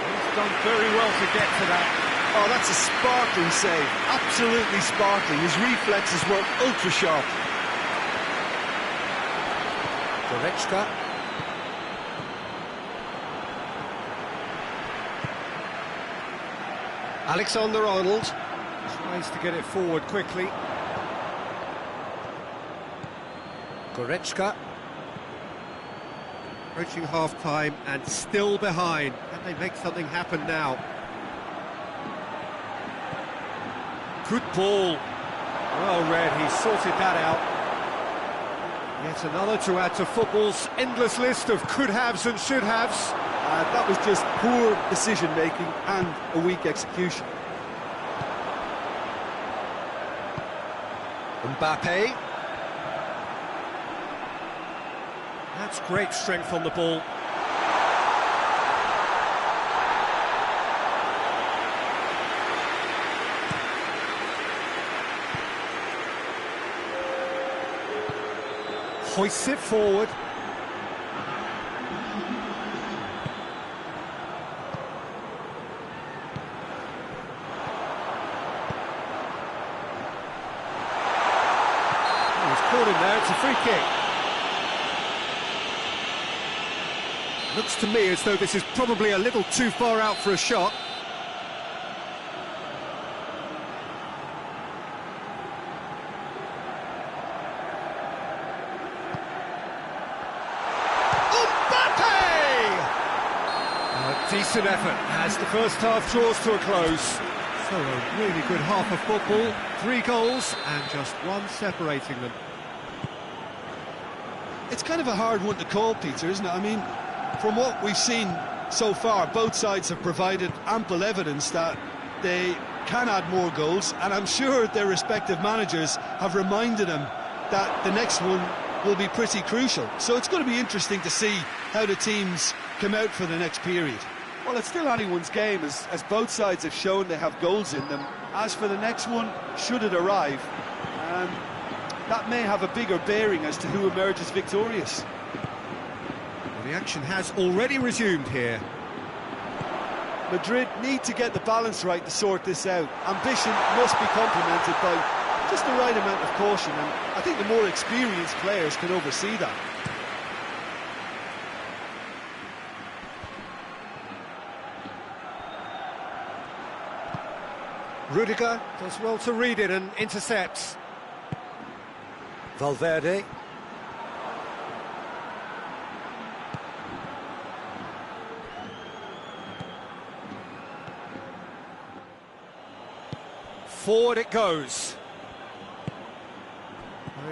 He's done very well to get to that. Oh, that's a sparkling save. Absolutely sparkling. His reflexes were ultra sharp. Goretzka. Alexander-Arnold tries to get it forward quickly. Goretzka. Approaching half-time and still behind. Can they make something happen now? Good ball. Well read, he sorted that out. Yet another to add to football's endless list of could-haves and should-haves. That was just poor decision-making and a weak execution. Mbappe. That's great strength on the ball. Hoists it forward. Caught him there, it's a free kick. Looks to me as though this is probably a little too far out for a shot. Mbappe! A decent effort as the first half draws to a close. So a really good half of football, 3 goals and just one separating them. It's kind of a hard one to call, Peter, isn't it? I mean, from what we've seen so far, both sides have provided ample evidence that they can add more goals, and I'm sure their respective managers have reminded them that the next one will be pretty crucial. So it's going to be interesting to see how the teams come out for the next period. Well, it's still anyone's game, as both sides have shown they have goals in them. As for the next one, should it arrive, that may have a bigger bearing as to who emerges victorious. Well, the action has already resumed here. Madrid need to get the balance right to sort this out. Ambition must be complemented by just the right amount of caution, and I think the more experienced players can oversee that. Rudiger does well to read it and intercepts. Valverde. Forward it goes.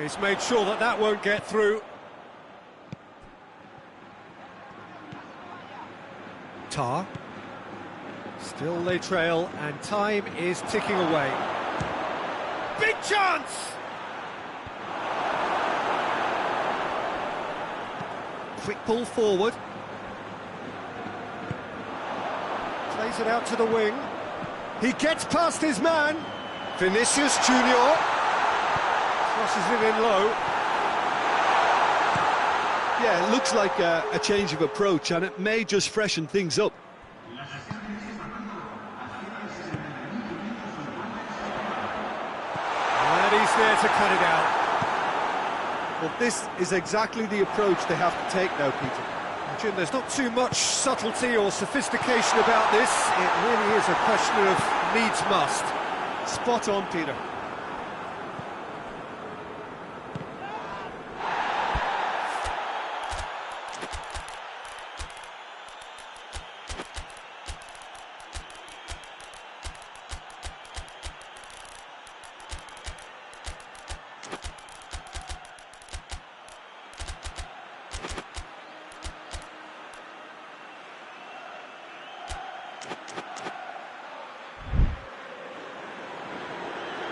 He's made sure that that won't get through. Tar. Still they trail, and time is ticking away. Big chance! Quick pull forward. Plays it out to the wing. He gets past his man. Vinicius Junior crosses it in low. Yeah, it looks like a change of approach, and it may just freshen things up. And he's there to cut it out. Well, this is exactly the approach they have to take now, Peter. Jim, there's not too much subtlety or sophistication about this. It really is a question of needs must. Spot on, Peter.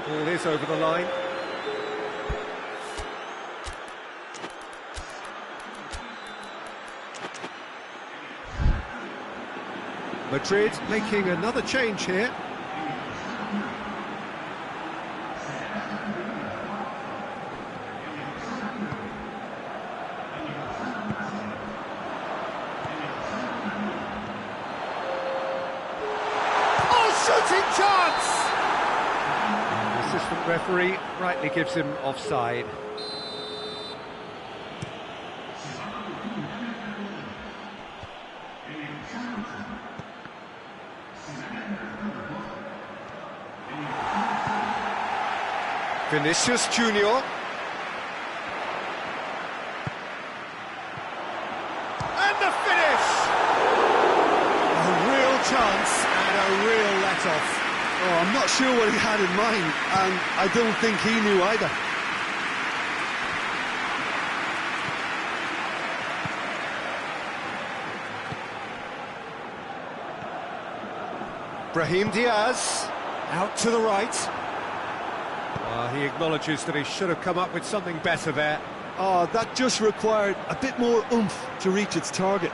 Ball is over the line. Madrid making another change here. Oh, shooting chance! The assistant referee rightly gives him offside. Vinicius Junior. And the finish! A real chance and a real let-off. Oh, I'm not sure what he had in mind, and I don't think he knew either. Brahim Diaz out to the right. He acknowledges that he should have come up with something better there. Oh, that just required a bit more oomph to reach its target.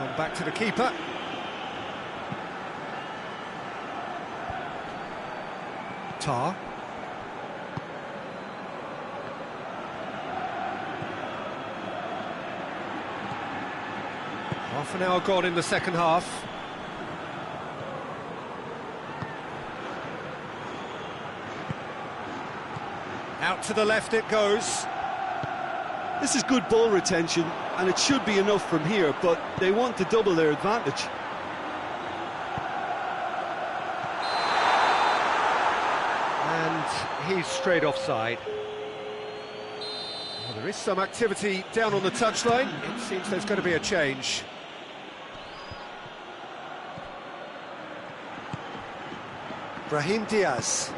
Gone back to the keeper. Tar. Half an hour gone in the second half. Out to the left it goes. This is good ball retention, and it should be enough from here, but they want to double their advantage. And he's straight offside. Well, there is some activity down on the touchline. It seems there's going to be a change. Brahim Diaz.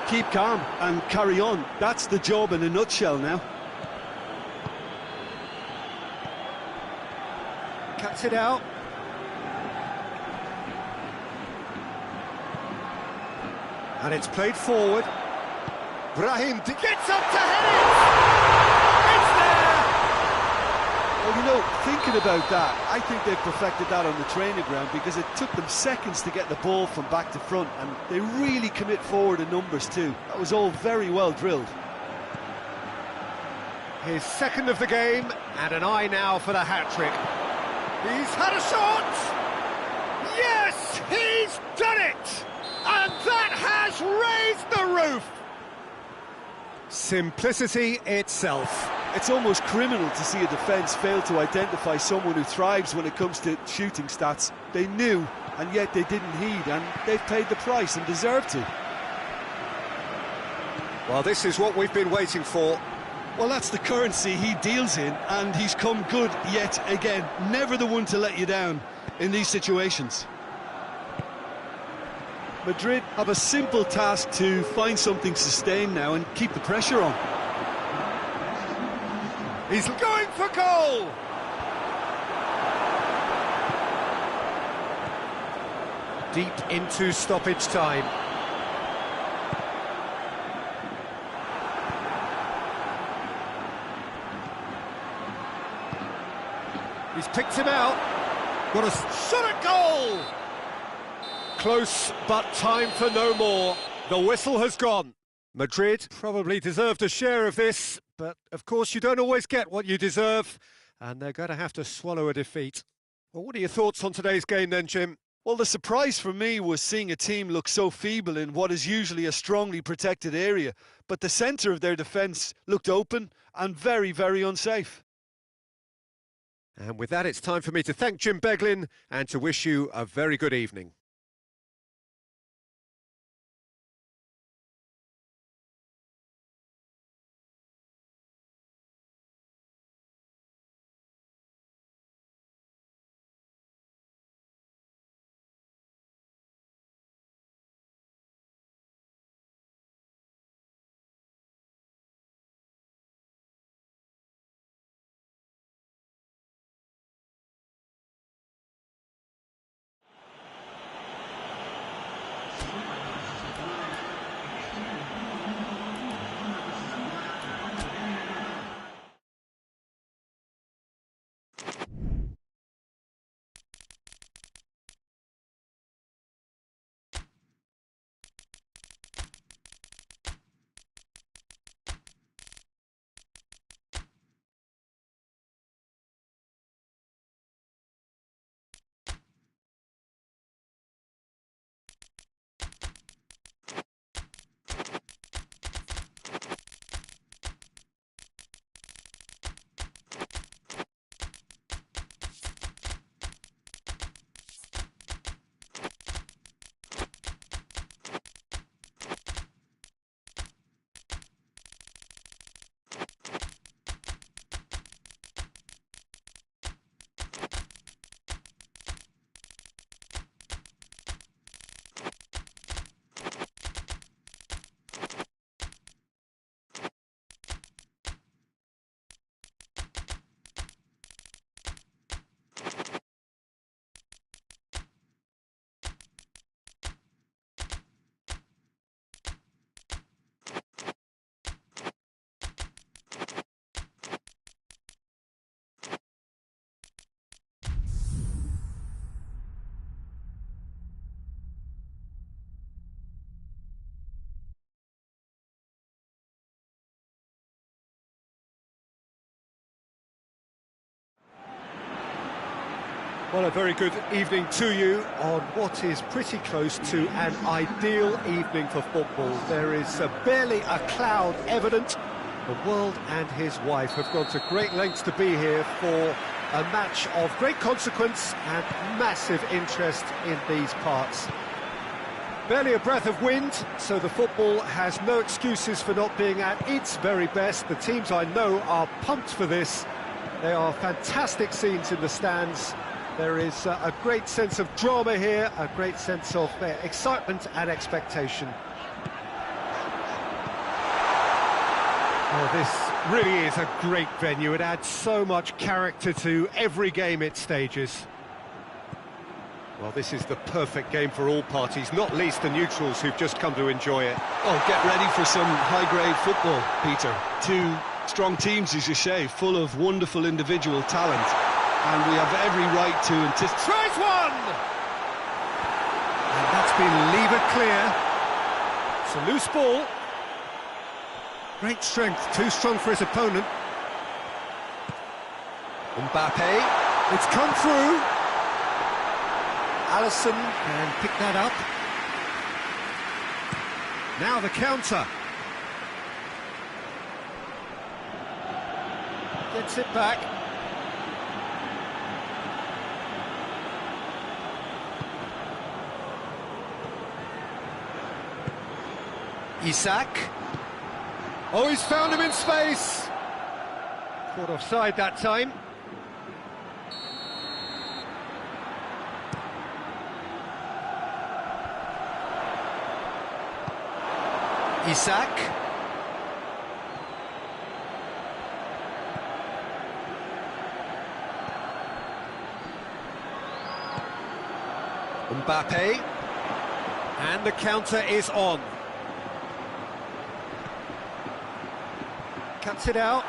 Keep calm and carry on. That's the job in a nutshell now. Cuts it out. And it's played forward. Brahim gets up to head it! It's there! Well, you know, thinking about that, I think they've perfected that on the training ground because it took them seconds to get the ball from back to front, and they really commit forward in numbers too. That was all very well drilled. His second of the game, and an eye now for the hat-trick. He's had a shot! Yes, he's done it! And that has raised the roof! Simplicity itself. It's almost criminal to see a defence fail to identify someone who thrives when it comes to shooting stats. They knew, and yet they didn't heed, and they've paid the price and deserve to. Well, this is what we've been waiting for. Well, that's the currency he deals in, and he's come good yet again. Never the one to let you down in these situations. Madrid have a simple task to find something sustained now and keep the pressure on. He's going for goal! Deep into stoppage time. He's picked him out. What a shot at goal! Close, but time for no more. The whistle has gone. Madrid probably deserved a share of this, but of course you don't always get what you deserve, and they're going to have to swallow a defeat. Well, what are your thoughts on today's game then, Jim? Well, the surprise for me was seeing a team look so feeble in what is usually a strongly protected area, but the centre of their defence looked open and very, very unsafe. And with that, it's time for me to thank Jim Beglin and to wish you a very good evening. Well, a very good evening to you on what is pretty close to an ideal evening for football. There is barely a cloud evident. The world and his wife have gone to great lengths to be here for a match of great consequence and massive interest in these parts. Barely a breath of wind, so the football has no excuses for not being at its very best. The teams I know are pumped for this. They are fantastic scenes in the stands. There is a great sense of drama here, a great sense of excitement and expectation. Oh, this really is a great venue. It adds so much character to every game it stages. Well, this is the perfect game for all parties, not least the neutrals who've just come to enjoy it. Oh, get ready for some high-grade football, Peter. Two strong teams, as you say, full of wonderful individual talent. And we have every right to anticipate. Tries one! And that's been levered clear. It's a loose ball. Great strength, too strong for his opponent. Mbappe, it's come through. Alisson can pick that up. Now the counter. Gets it back. Isak. Oh, he's found him in space. Caught offside that time. Isak. Mbappe. And the counter is on. Cuts it out.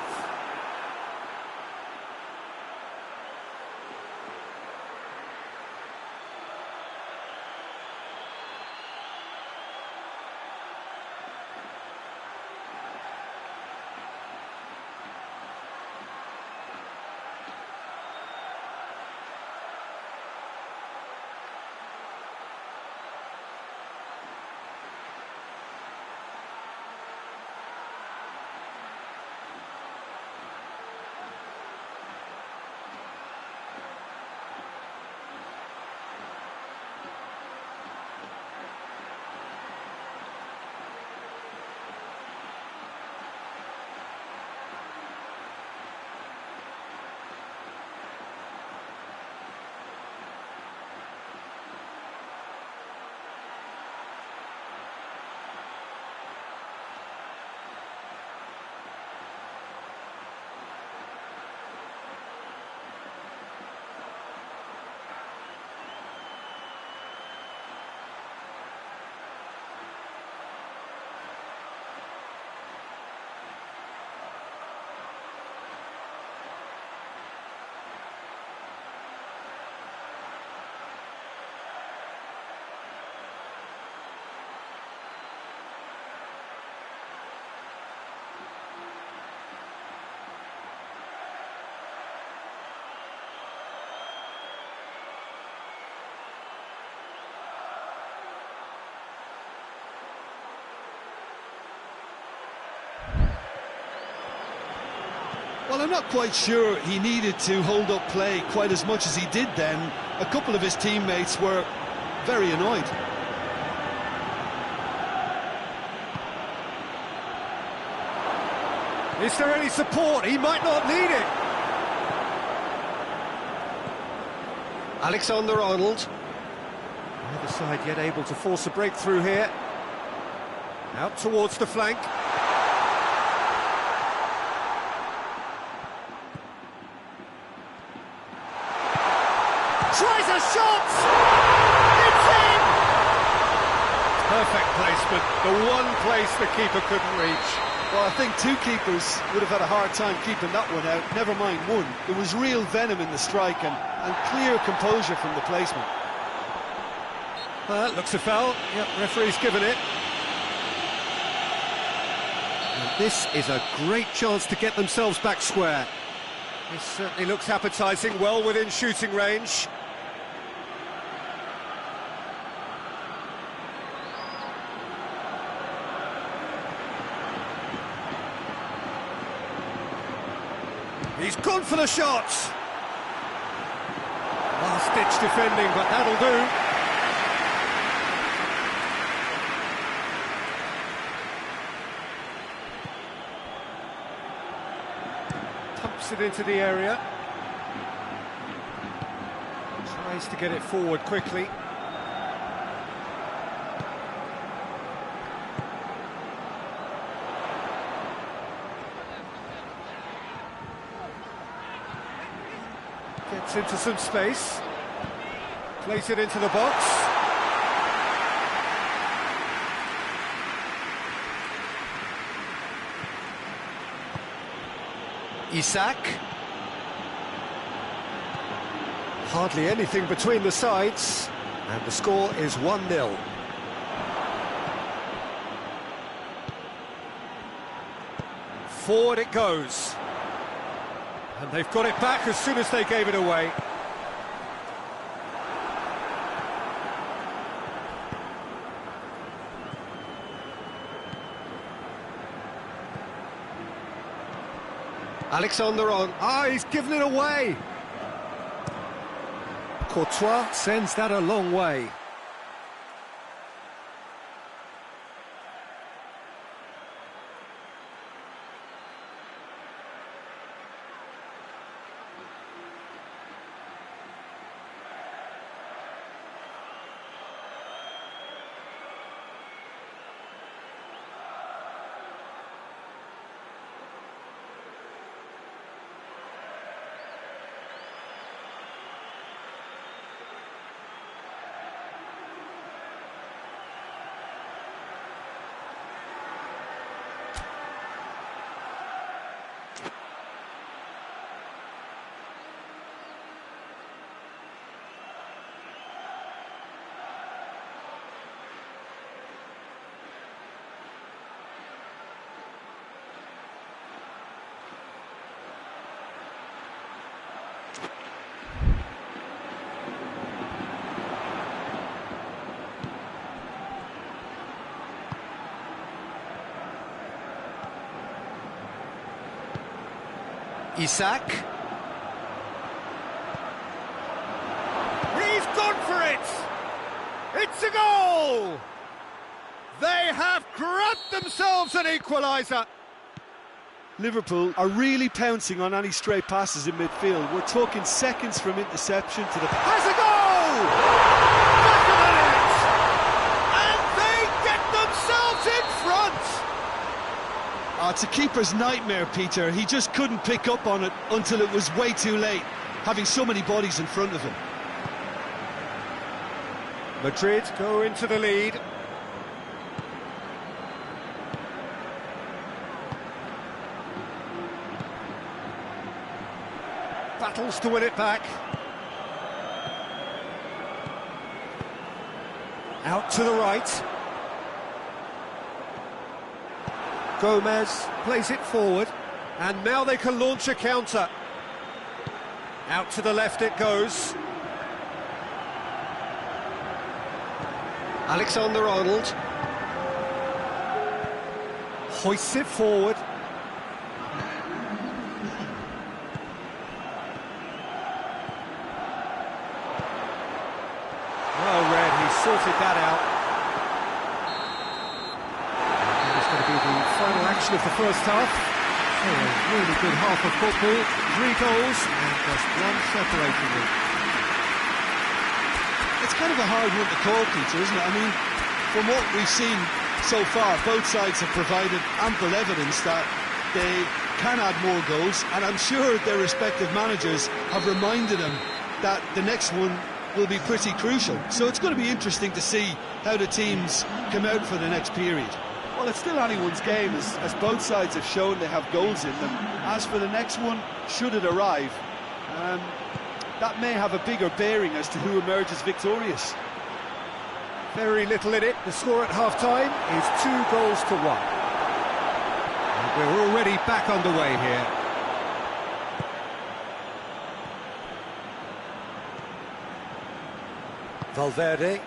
Well, I'm not quite sure he needed to hold up play quite as much as he did then. A couple of his teammates were very annoyed. Is there any support? He might not need it. Alexander-Arnold. Neither side yet able to force a breakthrough here. Out towards the flank. Tries a shot! It's in! Perfect placement, the one place the keeper couldn't reach. Well, I think two keepers would have had a hard time keeping that one out, never mind one. There was real venom in the strike and clear composure from the placement. Looks a foul. Yep, referee's given it. And this is a great chance to get themselves back square. This certainly looks appetising, well within shooting range. He's gone for the shot. Last-ditch defending, but that'll do. Pumps it into the area. Tries to get it forward quickly. Gets into some space. Plays it into the box. Isak. Hardly anything between the sides, and the score is 1-0. Forward it goes. And they've got it back as soon as they gave it away. Alexander on. Ah, he's given it away. Courtois sends that a long way. Isak. He's gone for it! It's a goal! They have grabbed themselves an equaliser. Liverpool are really pouncing on any stray passes in midfield. We're talking seconds from interception to the... Has a goal! Back of the net! And they get themselves in front! Oh, it's a keeper's nightmare, Peter. He just couldn't pick up on it until it was way too late, having so many bodies in front of him. Madrid go into the lead. Battles to win it back. Out to the right. Gomez plays it forward, and now they can launch a counter. Out to the left it goes. Alexander-Arnold hoists it forward. Well read, he sorted that out. It's going to be the final action of the first half. Oh, a really good half of football. 3 goals and just one separating them. It's kind of a hard one to call, Peter, isn't it? I mean, from what we've seen so far, both sides have provided ample evidence that they can add more goals, and I'm sure their respective managers have reminded them that the next one will be pretty crucial. So it's going to be interesting to see how the teams come out for the next period. Well, it's still anyone's game, as both sides have shown they have goals in them. As for the next one, should it arrive, that may have a bigger bearing as to who emerges victorious. Very little in it. The score at half-time is 2 goals to 1. And we're already back underway here. Valverde.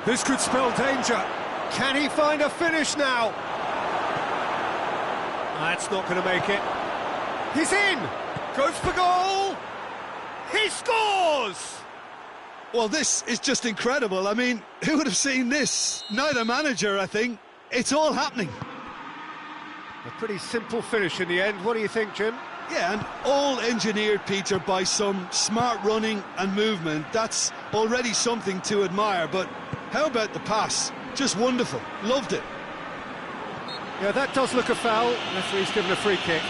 This could spell danger. Can he find a finish now? That's not going to make it. He's in! Goes for goal! He scores! Well, this is just incredible. I mean, who would have seen this? Neither manager, I think. It's all happening. A pretty simple finish in the end. What do you think, Jim? Yeah, and all engineered, Peter, by some smart running and movement. That's already something to admire, but how about the pass? Just wonderful. Loved it. Yeah, that does look a foul. Referee's given a free kick.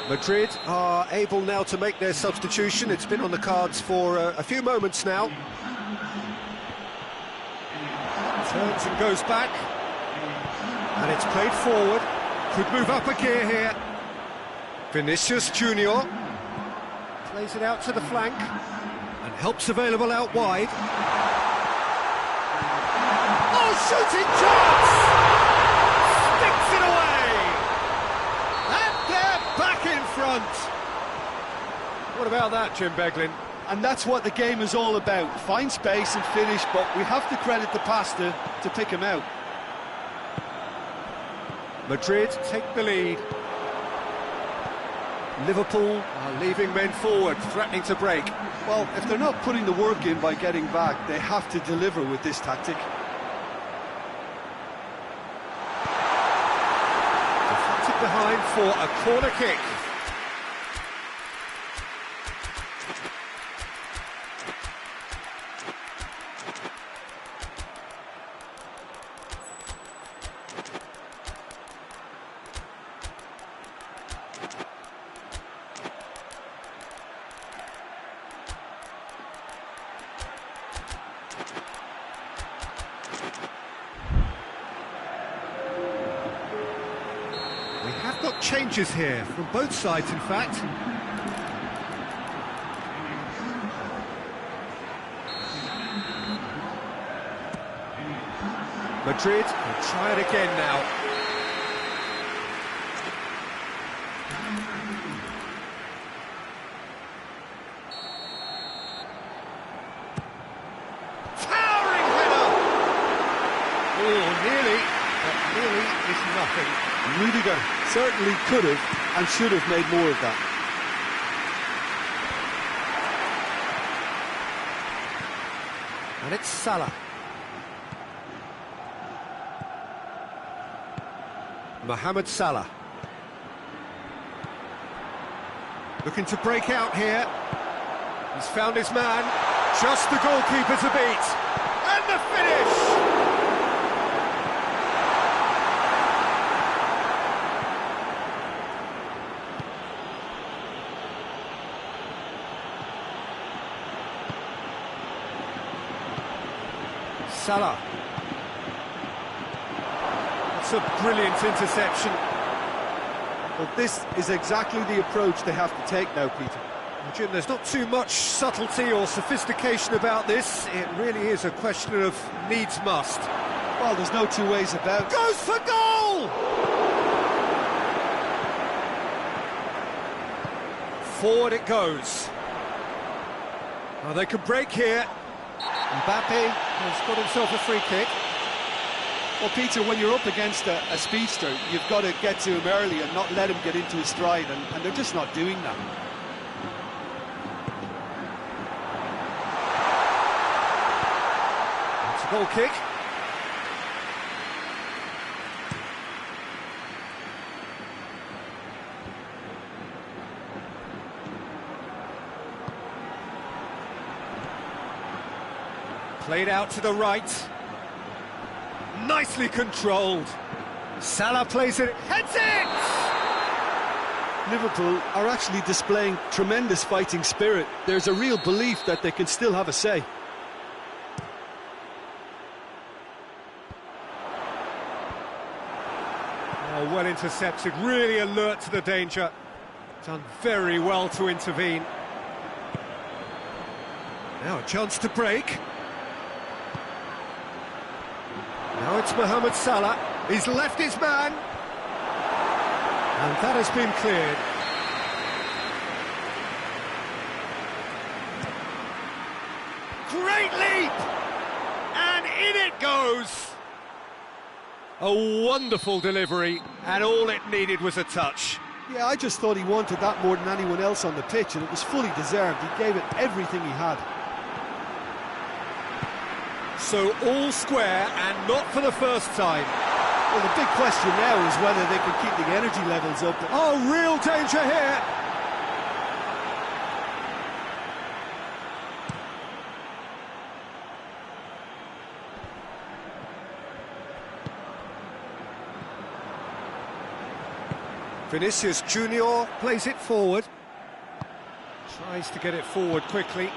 Madrid are able now to make their substitution. It's been on the cards for a few moments now. Turns and goes back. And it's played forward. Could move up a gear here. Vinicius Junior plays it out to the flank. And help's available out wide. Oh, shooting chance! Sticks it away! And they're back in front. What about that, Jim Beglin? And that's what the game is all about. Find space and finish, but we have to credit the passer to pick him out. Madrid take the lead. Liverpool are leaving men forward, threatening to break. Well, if they're not putting the work in by getting back, they have to deliver with this tactic. Deflected behind for a corner kick. We have got changes here, from both sides in fact. Madrid will try it again now. Towering header! Oh, nearly, but nearly is nothing. Rudiger certainly could have and should have made more of that. And it's Salah. Mohamed Salah. Looking to break out here. He's found his man. Just the goalkeeper to beat. And the finish! Salah. That's a brilliant interception. Well, this is exactly the approach they have to take now, Peter. Well, Jim, there's not too much subtlety or sophistication about this. It really is a question of needs must. Well, there's no two ways about it. Goes for goal! Forward it goes. Oh, they could break here. Mbappe has got himself a free kick. Well, Peter, when you're up against a speedster, you've got to get to him early and not let him get into his stride, and they're just not doing that. It's a goal kick. Played out to the right. Nicely controlled. Salah plays it, heads it! Liverpool are actually displaying tremendous fighting spirit. There's a real belief that they can still have a say. Oh, well intercepted, really alert to the danger. Done very well to intervene. Now a chance to break. Now it's Mohamed Salah. He's left his man. And that has been cleared. Great leap! And in it goes! A wonderful delivery, and all it needed was a touch. Yeah, I just thought he wanted that more than anyone else on the pitch, and it was fully deserved. He gave it everything he had. So all square, and not for the first time. Well, the big question now is whether they can keep the energy levels up. Oh, real danger here! Vinicius Junior plays it forward. Tries to get it forward quickly.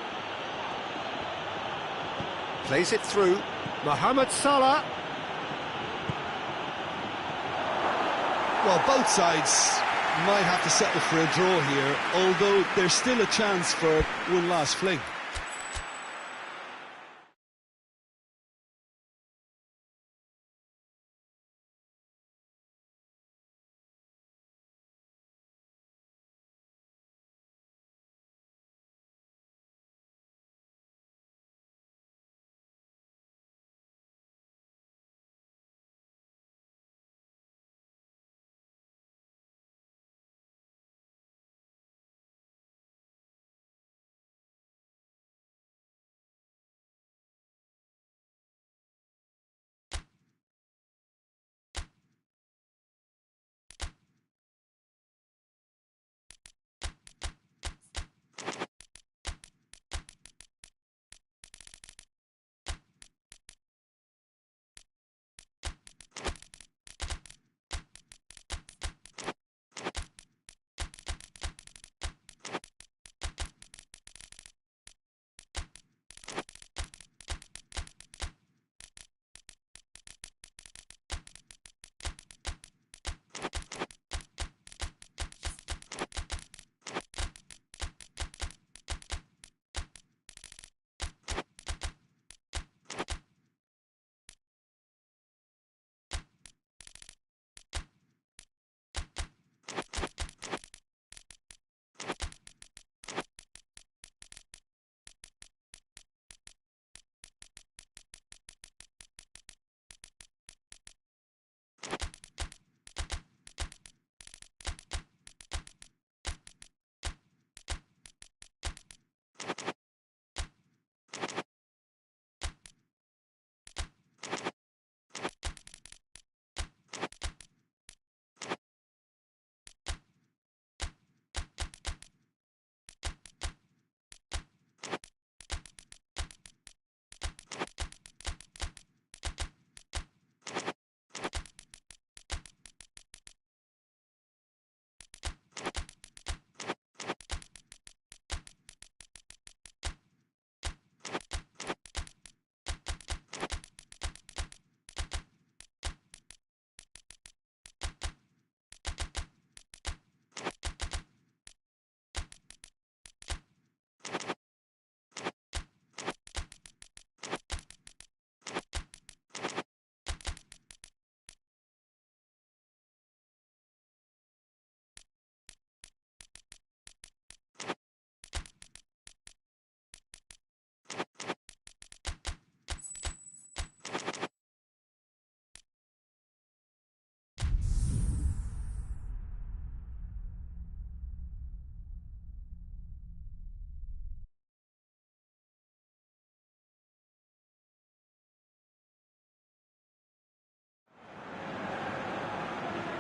Plays it through. Mohamed Salah. Well, both sides might have to settle for a draw here, although there's still a chance for one last fling.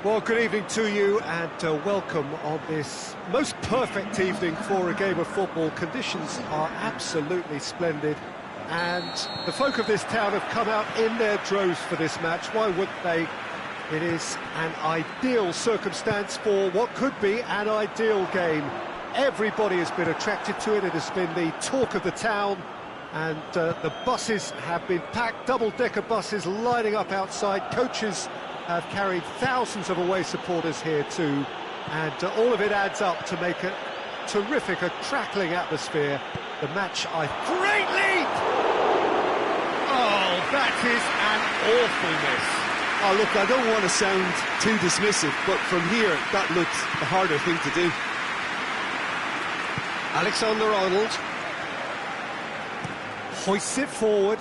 Well, good evening to you and welcome on this most perfect evening for a game of football. Conditions are absolutely splendid and the folk of this town have come out in their droves for this match. Why wouldn't they? It is an ideal circumstance for what could be an ideal game. Everybody has been attracted to it. It has been the talk of the town and the buses have been packed, double-decker buses lining up outside. Coaches have carried thousands of away supporters here too, and all of it adds up to make a terrific, a crackling atmosphere. The match, great lead! Oh, that is an awful miss. Oh, look, I don't want to sound too dismissive, but from here, that looked the harder thing to do. Alexander-Arnold hoists it forward.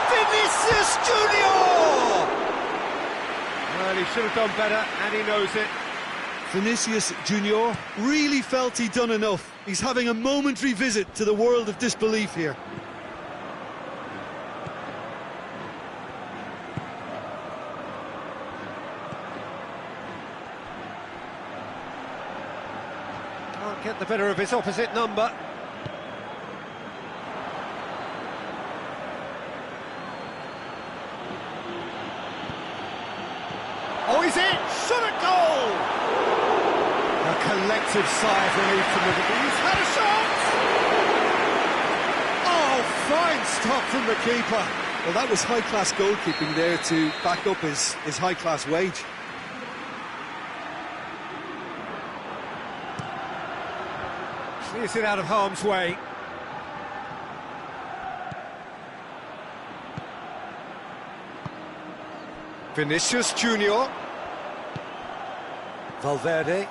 Vinicius Junior! Well, he should have done better, and he knows it. Vinicius Junior really felt he'd done enough. He's having a momentary visit to the world of disbelief here. Can't get the better of his opposite number. collective sigh of relief from Liverpool. He's had a shot! Oh, fine stop from the keeper. Well, that was high-class goalkeeping there to back up his high-class wage. Clears it out of harm's way. Vinicius Junior. Valverde.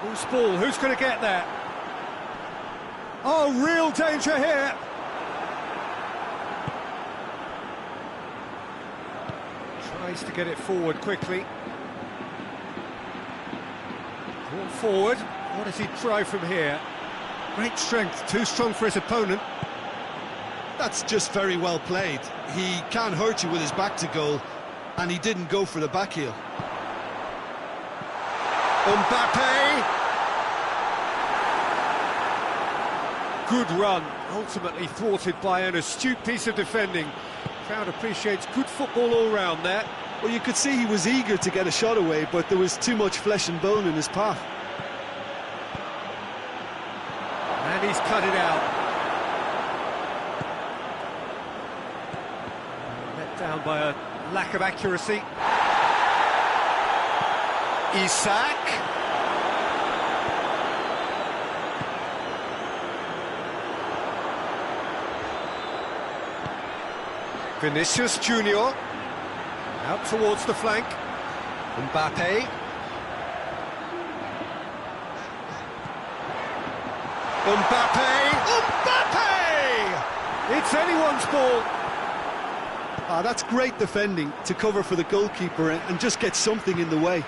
Who's ball? Who's going to get there? Oh, real danger here. Tries to get it forward quickly. Drawn forward. What does he try from here? Great strength, too strong for his opponent. That's just very well played. He can't hurt you with his back to goal, and he didn't go for the back heel. Mbappe! Good run, ultimately thwarted by an astute piece of defending. Crowd appreciates good football all round there. Well, you could see he was eager to get a shot away, but there was too much flesh and bone in his path. And he's cut it out. Let down by a lack of accuracy. Isak. Vinicius Junior. Out towards the flank. Mbappe. Mbappe! It's anyone's ball. That's great defending to cover for the goalkeeper and just get something in the way.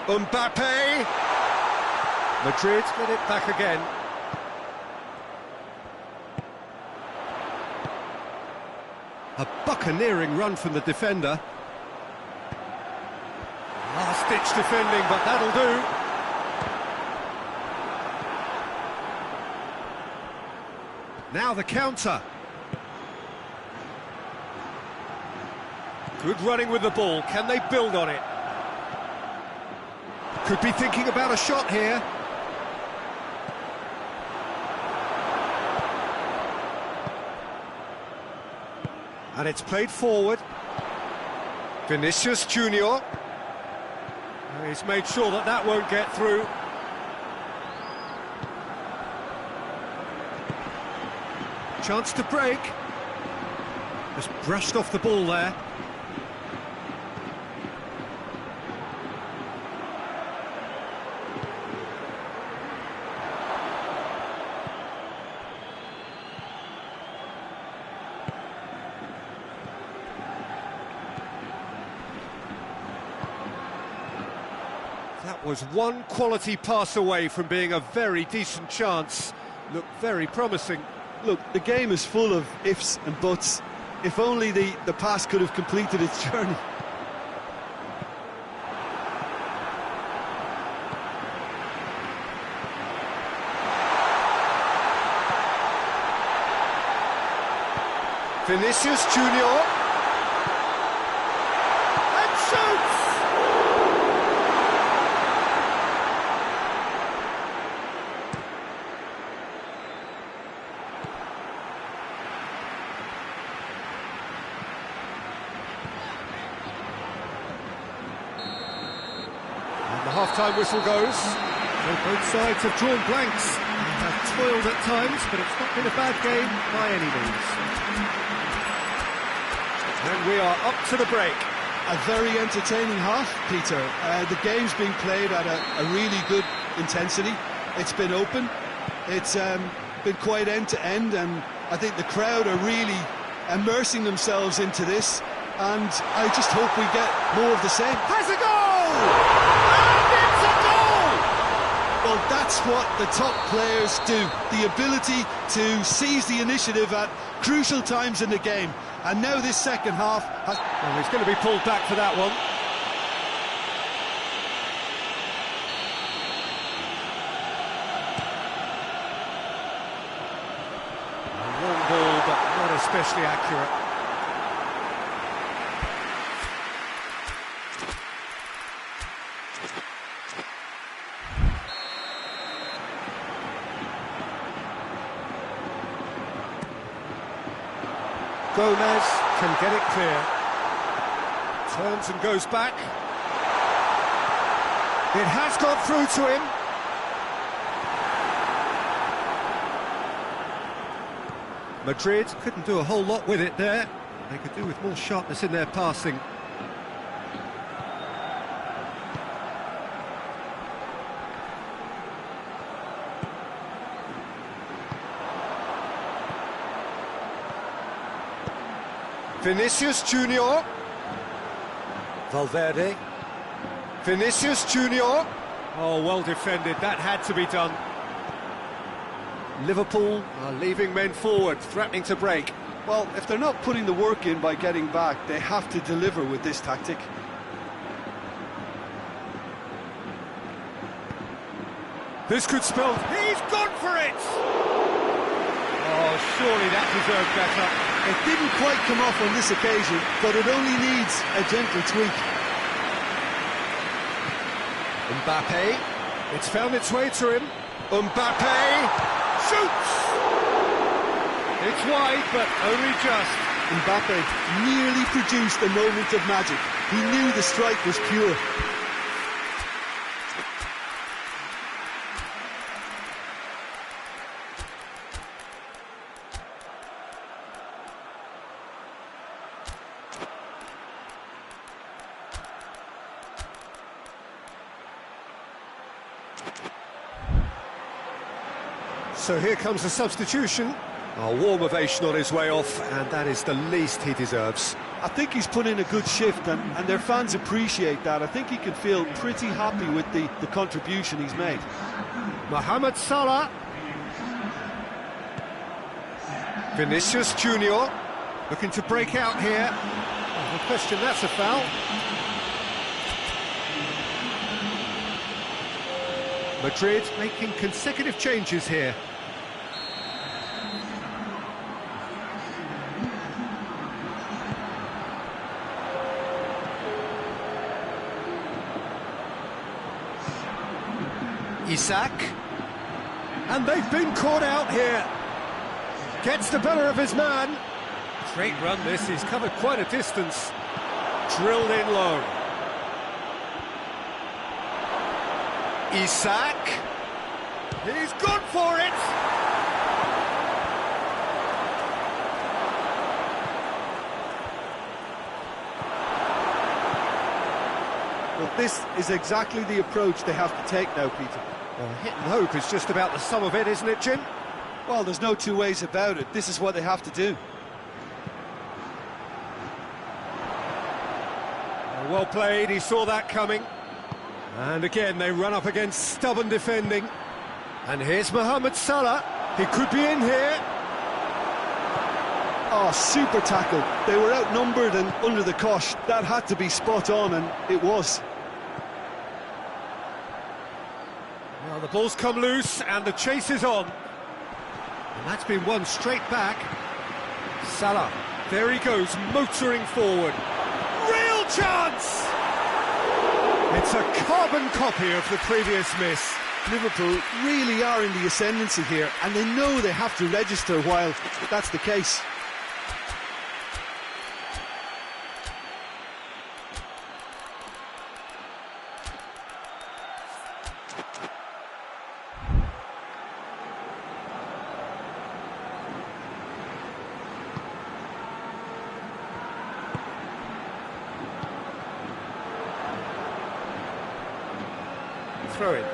Mbappe! Madrid get it back again. A buccaneering run from the defender. Last-ditch defending, but that'll do. Now the counter. Good running with the ball. Can they build on it? Could be thinking about a shot here. And it's played forward. Vinicius Junior. He's made sure that that won't get through. Chance to break. Just brushed off the ball there. That was one quality pass away from being a very decent chance. Looked very promising. Look, the game is full of ifs and buts. If only the pass could have completed its journey. Vinicius Junior. And shoots! And the half-time whistle goes. Well, both sides have drawn blanks. They have toiled at times, but it's not been a bad game by any means. And we are up to the break. A very entertaining half, Peter. The game's been played at a really good intensity. It's been open. It's been quite end-to-end, and I think the crowd are really immersing themselves into this, and I just hope we get more of the same. Has a goal! And it's a goal! Well, that's what the top players do. The ability to seize the initiative at crucial times in the game. And now this second half has... Well, he's going to be pulled back for that one. A long ball, but not especially accurate. Gomez can get it clear. Turns and goes back. It has got through to him. Madrid couldn't do a whole lot with it there. They could do with more sharpness in their passing. Vinicius Junior. Valverde. Vinicius Junior. Oh, well defended. That had to be done. Liverpool are leaving men forward, threatening to break. Well, if they're not putting the work in by getting back, they have to deliver with this tactic. This could spell... He's gone for it! Oh, surely that deserved better. It didn't quite come off on this occasion, but it only needs a gentle tweak. Mbappe. It's found its way to him. Mbappe shoots! It's wide, but only just. Mbappe nearly produced a moment of magic. He knew the strike was pure. So here comes the substitution. A warm ovation on his way off, and that is the least he deserves. I think he's put in a good shift, and their fans appreciate that. I think he can feel pretty happy with the contribution he's made. Mohamed Salah. Vinicius Junior looking to break out here. Oh, no question, that's a foul. Madrid making consecutive changes here. Isak, and they've been caught out here. Gets the better of his man. Great run this, he's covered quite a distance. Drilled in low. Isak, he's gone for it. Well, this is exactly the approach they have to take now, Peter. Well, hit and hope is just about the sum of it, isn't it, Jim? Well, there's no two ways about it. This is what they have to do. Well played, he saw that coming. And again, they run up against stubborn defending. And here's Mohamed Salah. He could be in here. Oh, super tackle. They were outnumbered and under the cosh. That had to be spot on, and it was. Well, the ball's come loose, and the chase is on. And that's been won straight back. Salah, there he goes, motoring forward. Real chance! It's a carbon copy of the previous miss. Liverpool really are in the ascendancy here, and they know they have to register while that's the case. Throw it.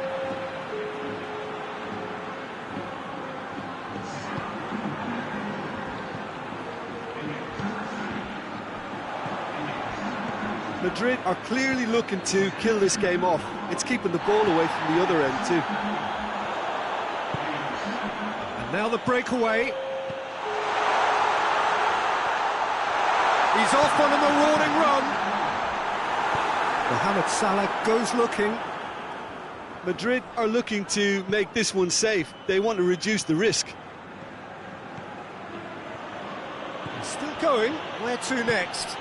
Madrid are clearly looking to kill this game off. It's keeping the ball away from the other end too. And now the breakaway. He's off on a marauding run. Mohamed Salah goes looking. Madrid are looking to make this one safe. They want to reduce the risk. He's still going. Where to next?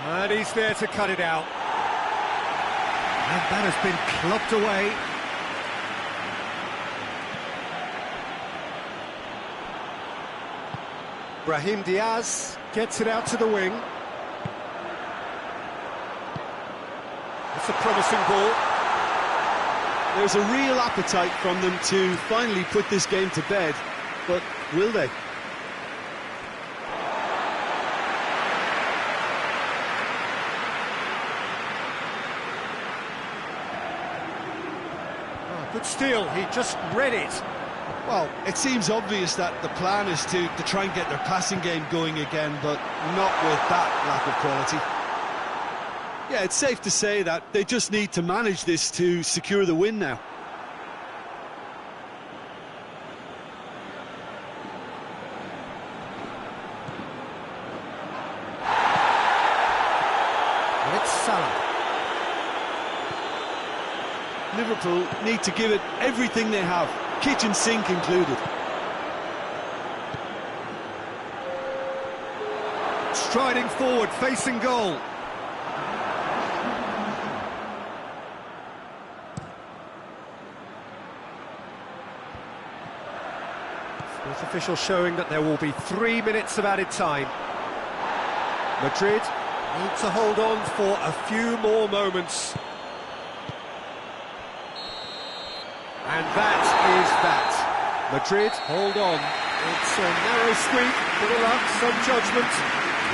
And he's there to cut it out. And that has been clubbed away. Brahim Diaz Gets it out to the wing. It's a promising ball. There's a real appetite from them to finally put this game to bed, but will they? Good steal, he just read it. Well, it seems obvious that the plan is to try and get their passing game going again, but not with that lack of quality. Yeah, it's safe to say that they just need to manage this to secure the win now. And it's Salah. Liverpool need to give it everything they have, kitchen sink included. Striding forward, facing goal. Fourth official showing that there will be 3 minutes of added time. Madrid need to hold on for a few more moments. And that is that. Madrid, hold on. It's a narrow squeak, bit of luck, some judgment.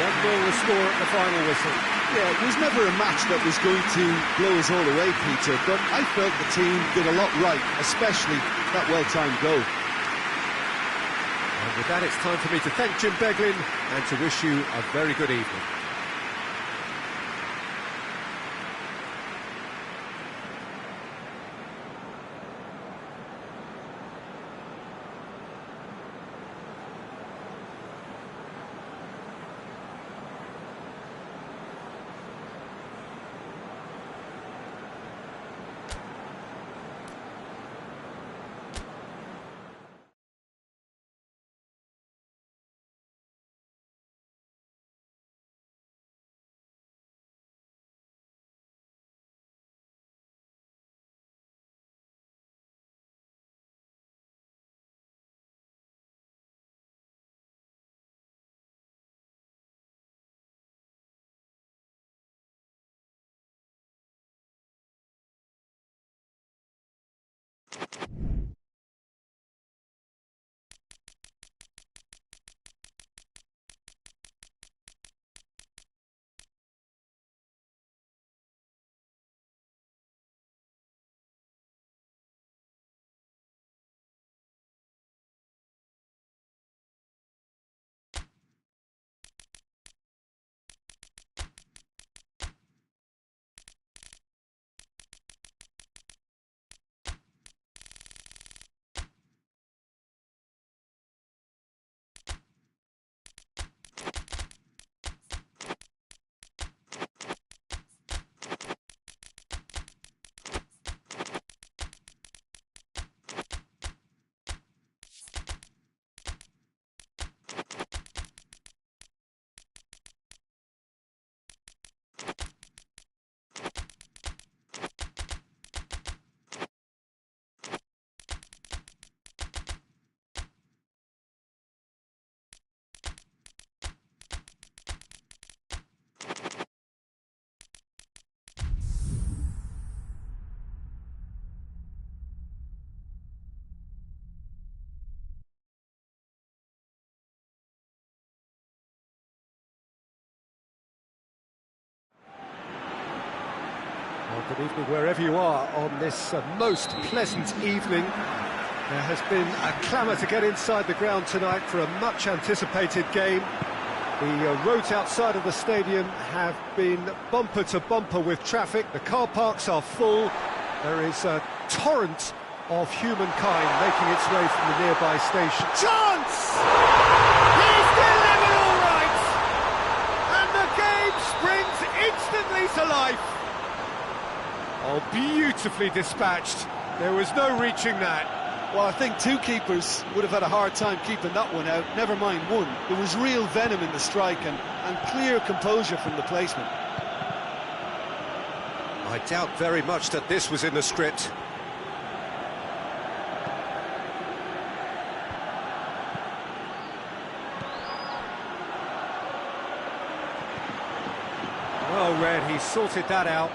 1-0 the score at the final whistle. Yeah, it was never a match that was going to blow us all away, Peter, but I felt the team did a lot right, especially that well-timed goal. And with that, it's time for me to thank Jim Beglin and to wish you a very good evening. Well, good evening wherever you are on this most pleasant evening. There has been a clamour to get inside the ground tonight for a much-anticipated game. The roads outside of the stadium have been bumper to bumper with traffic. The car parks are full. There is a torrent of humankind making its way from the nearby station. Chance! He's delivered all right! And the game springs instantly to life. Oh, beautifully dispatched. There was no reaching that. Well, I think two keepers would have had a hard time keeping that one out, never mind one. There was real venom in the strike and clear composure from the placement. I doubt very much that this was in the script. red, he sorted that out.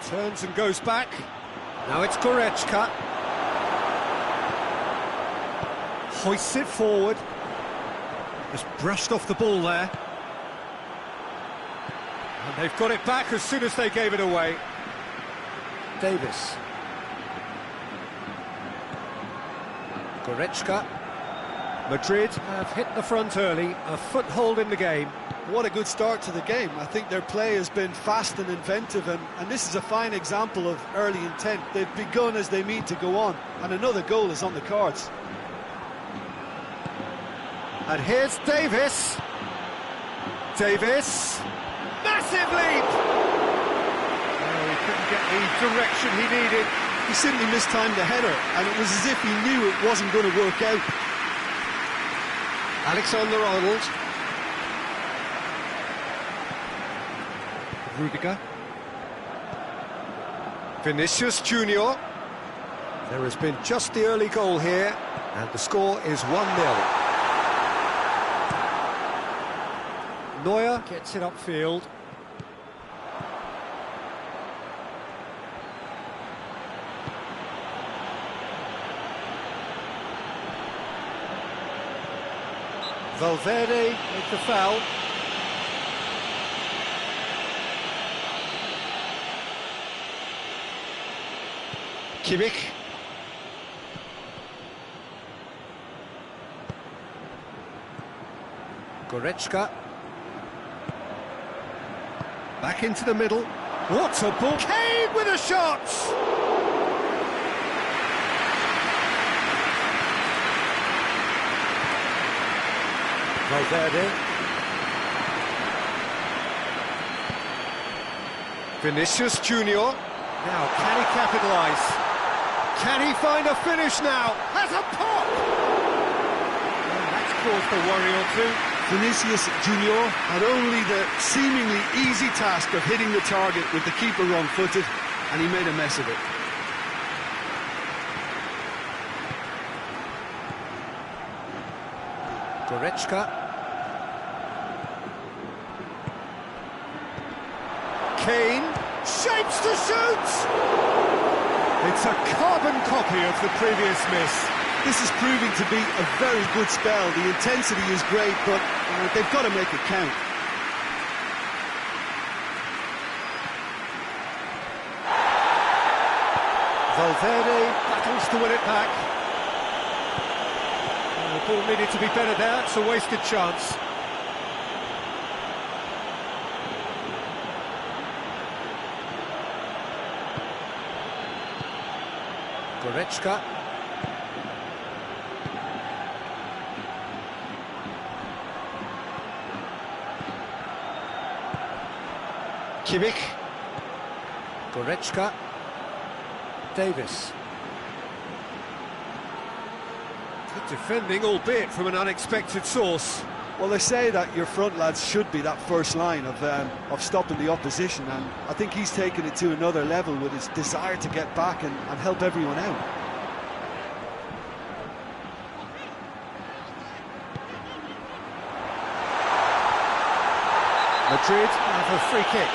Turns and goes back. Now it's Goretzka. Hoists it forward. Just brushed off the ball there. And they've got it back as soon as they gave it away. Davis. Goretzka. Madrid have hit the front early, a foothold in the game. What a good start to the game. I think their play has been fast and inventive, and this is a fine example of early intent. They've begun as they mean to go on, and another goal is on the cards. And here's Davis. Davis. Massive leap! Oh, he couldn't get the direction he needed. He simply mistimed the header, and it was as if he knew it wasn't going to work out. Alexander-Arnold. Rudiger. Vinicius Junior. There has been just the early goal here, and the score is 1-0. Neuer gets it upfield. Valverde with the foul. Kimmich. Goretzka. Back into the middle. What a ball! Kane with a shot! Valverde. Vinicius Junior. Now, can he capitalise? Can he find a finish now? Has a pop! And that's caused a worry or two. Vinicius Junior had only the seemingly easy task of hitting the target with the keeper wrong-footed, and he made a mess of it. Goretzka. Kane shapes to shoot! It's a carbon copy of the previous miss. This is proving to be a very good spell. The intensity is great, but they've got to make it count. Valverde battles to win it back. The ball needed to be better there, it's a wasted chance. Goretzka. Kimmich. Goretzka. Davis. Good defending, albeit from an unexpected source. Well, they say that your front lads should be that first line of stopping the opposition, and I think he's taken it to another level with his desire to get back and help everyone out. Madrid have a free kick.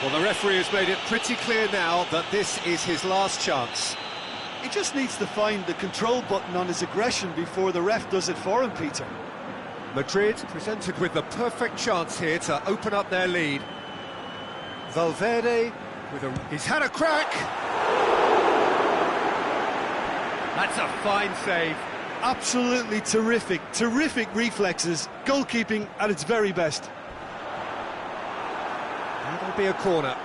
Well, the referee has made it pretty clear now that this is his last chance. He just needs to find the control button on his aggression before the ref does it for him, Peter. Madrid presented with the perfect chance here to open up their lead. Valverde he's had a crack. That's a fine save. Absolutely terrific reflexes, goalkeeping at its very best. That'll be a corner.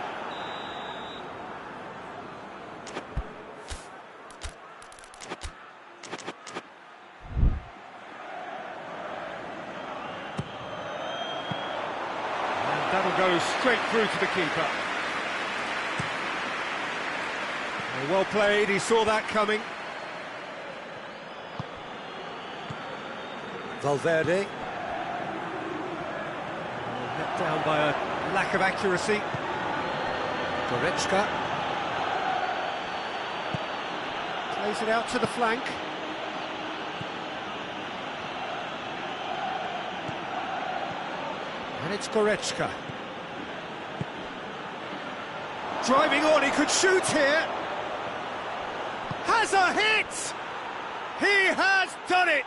And that'll go straight through to the keeper. Well played, he saw that coming. Valverde. Let down by a lack of accuracy. Goretzka. Plays it out to the flank. And it's Goretzka. Driving on, he could shoot here. Has a hit! He has done it!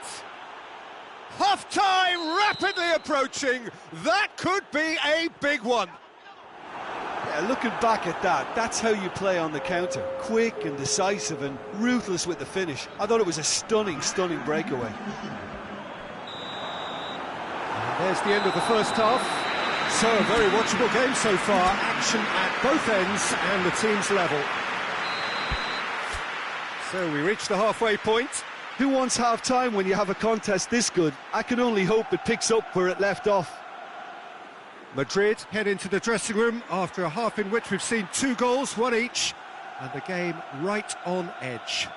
Half-time rapidly approaching. That could be a big one. Yeah, looking back at that, that's how you play on the counter. Quick and decisive and ruthless with the finish. I thought it was a stunning, stunning breakaway. And there's the end of the first half. So, a very watchable game so far. Action at both ends and the team's level. So, we reach the halfway point. Who wants half-time when you have a contest this good? I can only hope it picks up where it left off. Madrid head into the dressing room after a half in which we've seen 2 goals, 1 each, and the game right on edge.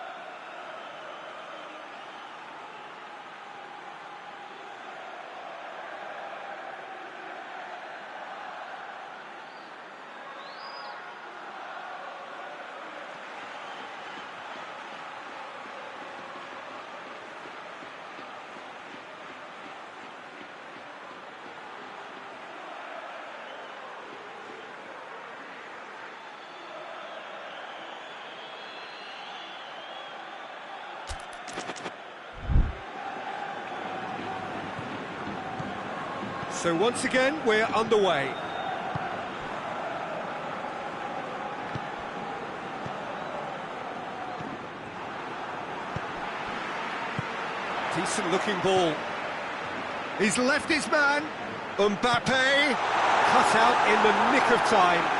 So once again, we're underway. Decent looking ball. He's left his man. Mbappe cut out in the nick of time.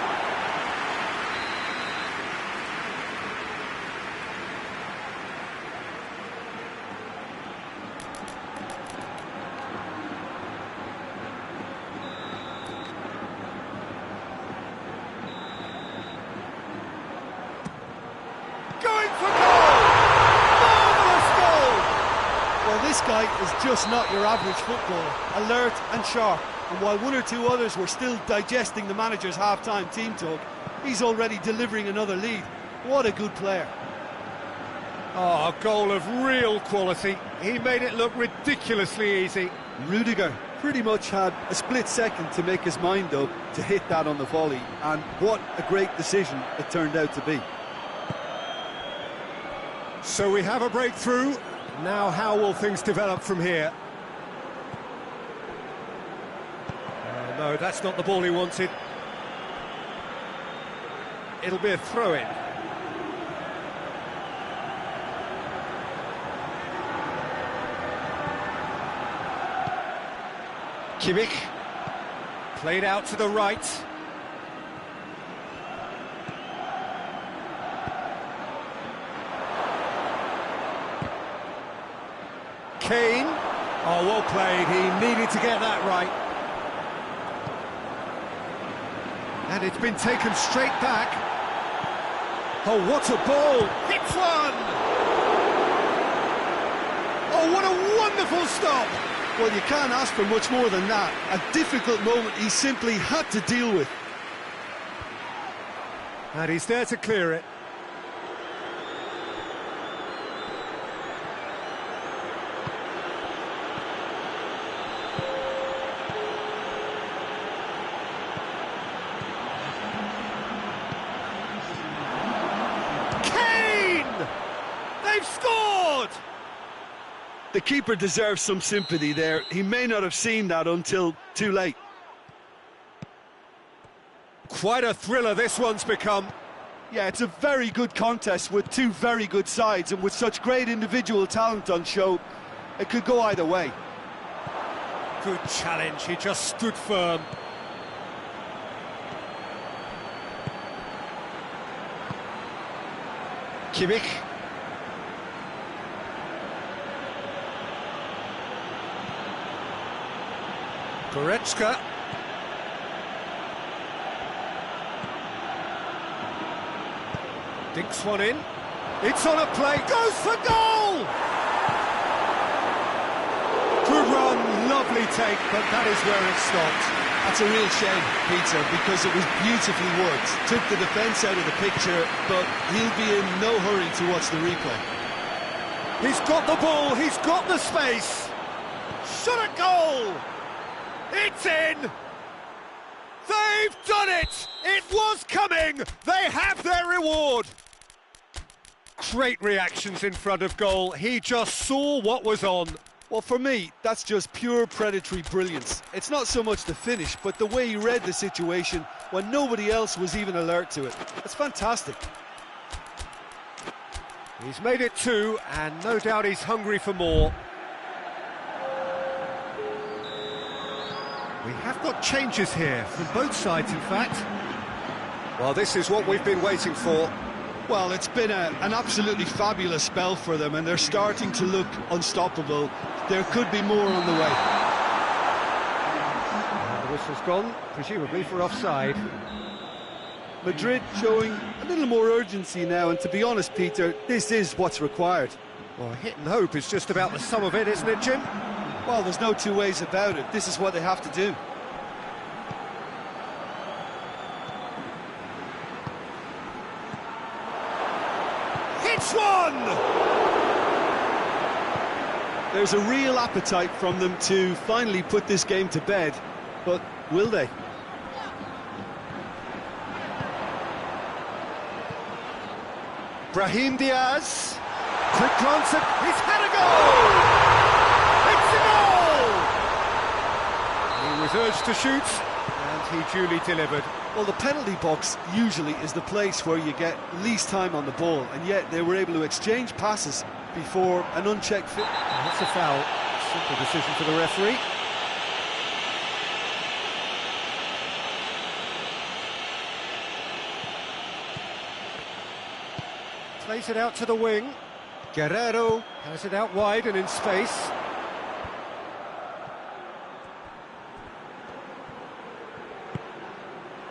This guy is just not your average footballer, alert and sharp, and while 1 or 2 others were still digesting the manager's half-time team talk, he's already delivering another lead. What a good player. Oh, a goal of real quality. He made it look ridiculously easy. Rudiger pretty much had a split second to make his mind up to hit that on the volley, and what a great decision it turned out to be. So we have a breakthrough. Now, how will things develop from here? Oh, no, that's not the ball he wanted. It'll be a throw-in. Kimmich. Played out to the right. Kane. Oh, well played. He needed to get that right. And it's been taken straight back. Oh, what a ball. Hits one. Oh, what a wonderful stop. Well, you can't ask for much more than that. A difficult moment he simply had to deal with. And he's there to clear it. They've scored! The keeper deserves some sympathy there. He may not have seen that until too late. Quite a thriller this one's become. Yeah, it's a very good contest with 2 very good sides, and with such great individual talent on show, it could go either way. Good challenge, he just stood firm. Kimmich. Goretzka. Dinks one in. It's on a play, goes for goal! Good run, lovely take, but that is where it stopped. That's a real shame, Peter, because it was beautifully worked. Took the defence out of the picture, but he'll be in no hurry to watch the replay. He's got the ball, he's got the space. Shot a goal! It's in! They've done it! It was coming! They have their reward! Great reactions in front of goal. He just saw what was on. Well, for me, that's just pure predatory brilliance. It's not so much the finish, but the way he read the situation when nobody else was even alert to it. It's fantastic. He's made it 2, and no doubt he's hungry for more. We have got changes here, from both sides, in fact. Well, this is what we've been waiting for. Well, it's been an absolutely fabulous spell for them, and they're starting to look unstoppable. There could be more on the way. And the whistle's gone, presumably for offside. Madrid showing a little more urgency now, and to be honest, Peter, this is what's required. Well, hit and hope is just about the sum of it, isn't it, Jim? Well, there's no two ways about it. This is what they have to do. It's one! There's a real appetite from them to finally put this game to bed, but will they? Brahim Diaz, quick glance at, he's had a goal! It's a goal! He was urged to shoot, and he duly delivered. Well, the penalty box usually is the place where you get least time on the ball, and yet they were able to exchange passes before an unchecked fit. That's a foul. Simple decision for the referee. Plays it out to the wing. Guerrero has it out wide and in space.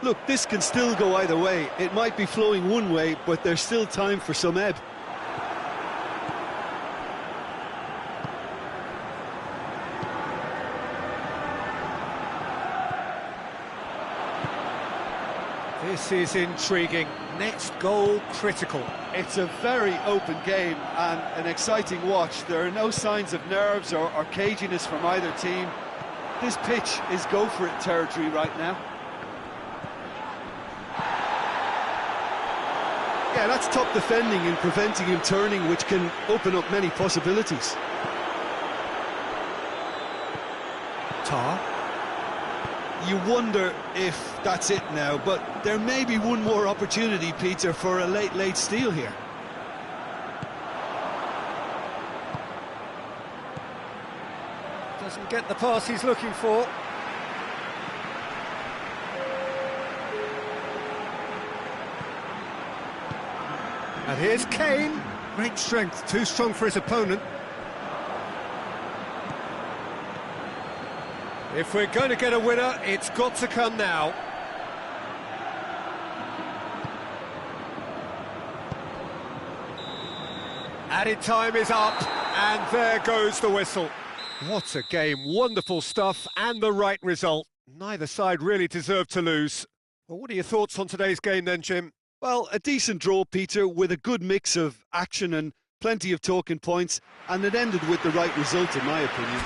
Look, this can still go either way. It might be flowing one way, but there's still time for some ebb. This is intriguing. Next goal critical. It's a very open game and an exciting watch. There are no signs of nerves or caginess from either team. This pitch is go-for-it territory right now. Yeah, that's top defending and preventing him turning, which can open up many possibilities. Tar. You wonder if that's it now, but there may be one more opportunity, Peter, for a late steal here. Doesn't get the pass he's looking for. And here's Kane. Great strength, too strong for his opponent. If we're going to get a winner, it's got to come now. Added time is up, and there goes the whistle. What a game, wonderful stuff, and the right result. Neither side really deserved to lose. Well, what are your thoughts on today's game then, Jim? Well, a decent draw, Peter, with a good mix of action and plenty of talking points, and it ended with the right result, in my opinion.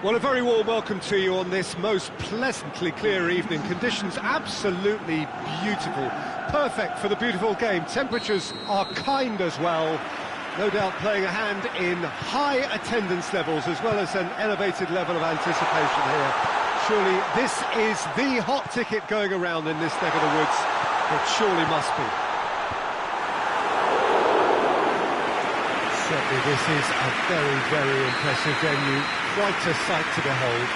Well, a very warm welcome to you on this most pleasantly clear evening. Conditions absolutely beautiful. Perfect for the beautiful game. Temperatures are kind as well. No doubt playing a hand in high attendance levels as well as an elevated level of anticipation here. Surely this is the hot ticket going around in this neck of the woods. It surely must be. Certainly this is a very, very impressive venue. Quite a sight to behold.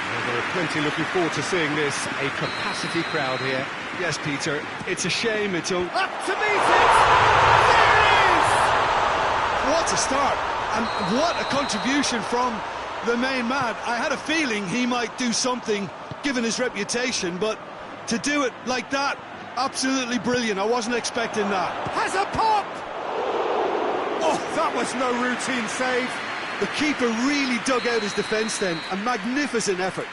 Well, there are plenty looking forward to seeing this. A capacity crowd here. Yes, Peter, it's a shame it's Up to meet it! There it is! What a start, and what a contribution from the main man. I had a feeling he might do something, given his reputation, but to do it like that, absolutely brilliant. I wasn't expecting that. Has a pop! Oh, that was no routine save. The keeper really dug out his defence then. A magnificent effort.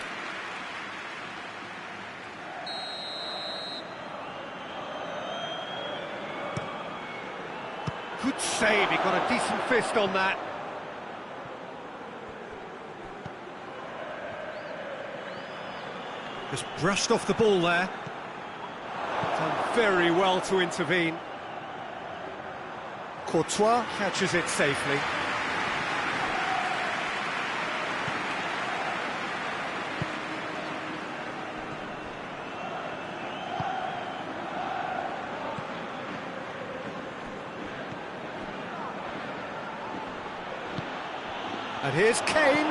Good save, he got a decent fist on that. Just brushed off the ball there. Done very well to intervene. Courtois catches it safely. And here's Kane.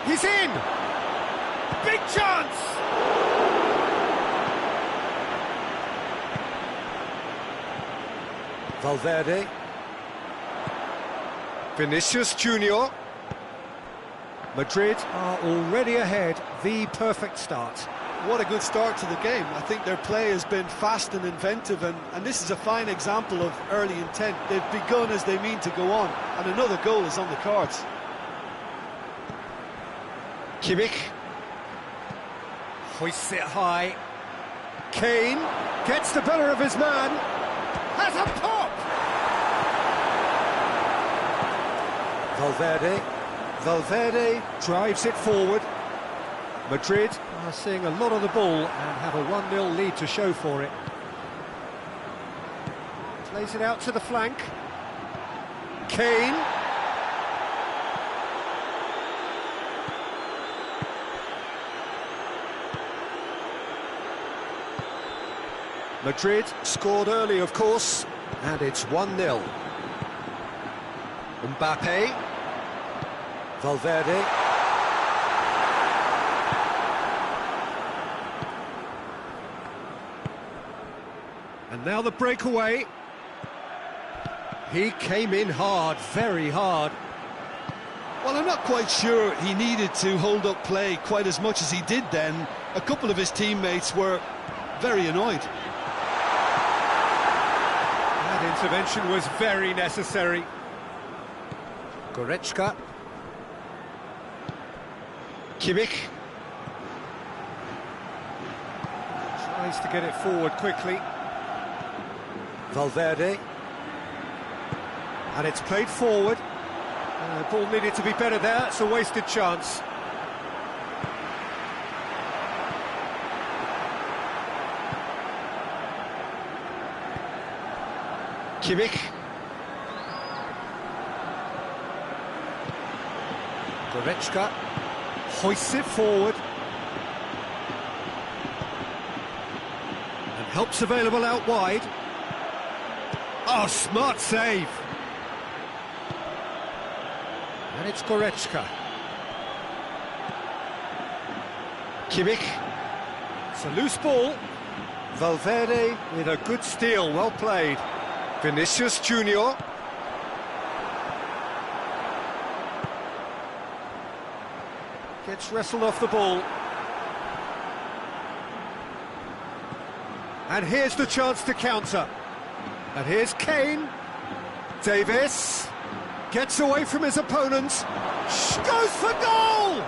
He's in! Big chance! Valverde. Vinicius Junior. Madrid are already ahead. The perfect start. What a good start to the game. I think their play has been fast and inventive, and this is a fine example of early intent. They've begun as they mean to go on, and another goal is on the cards. Kimmich hoists it high. Kane gets the better of his man. Has a pop! Valverde drives it forward. Madrid are seeing a lot of the ball and have a 1-0 lead to show for it. Plays it out to the flank. Kane. Madrid scored early, of course, and it's 1-0. Mbappe. Valverde. And now the breakaway. He came in hard, very hard. Well, I'm not quite sure he needed to hold up play quite as much as he did then. A couple of his teammates were very annoyed. That intervention was very necessary. Goretzka. Kimmich. Tries to get it forward quickly. Valverde. And it's played forward. The ball needed to be better there. It's a wasted chance. Kimmich. Goretzka hoists it forward. And help's available out wide. Oh, smart save. And it's Goretzka. Kimmich. It's a loose ball. Valverde with a good steal, well played. Vinicius Junior. Gets wrestled off the ball. And here's the chance to counter. And here's Kane. Davis gets away from his opponent. Goes for goal!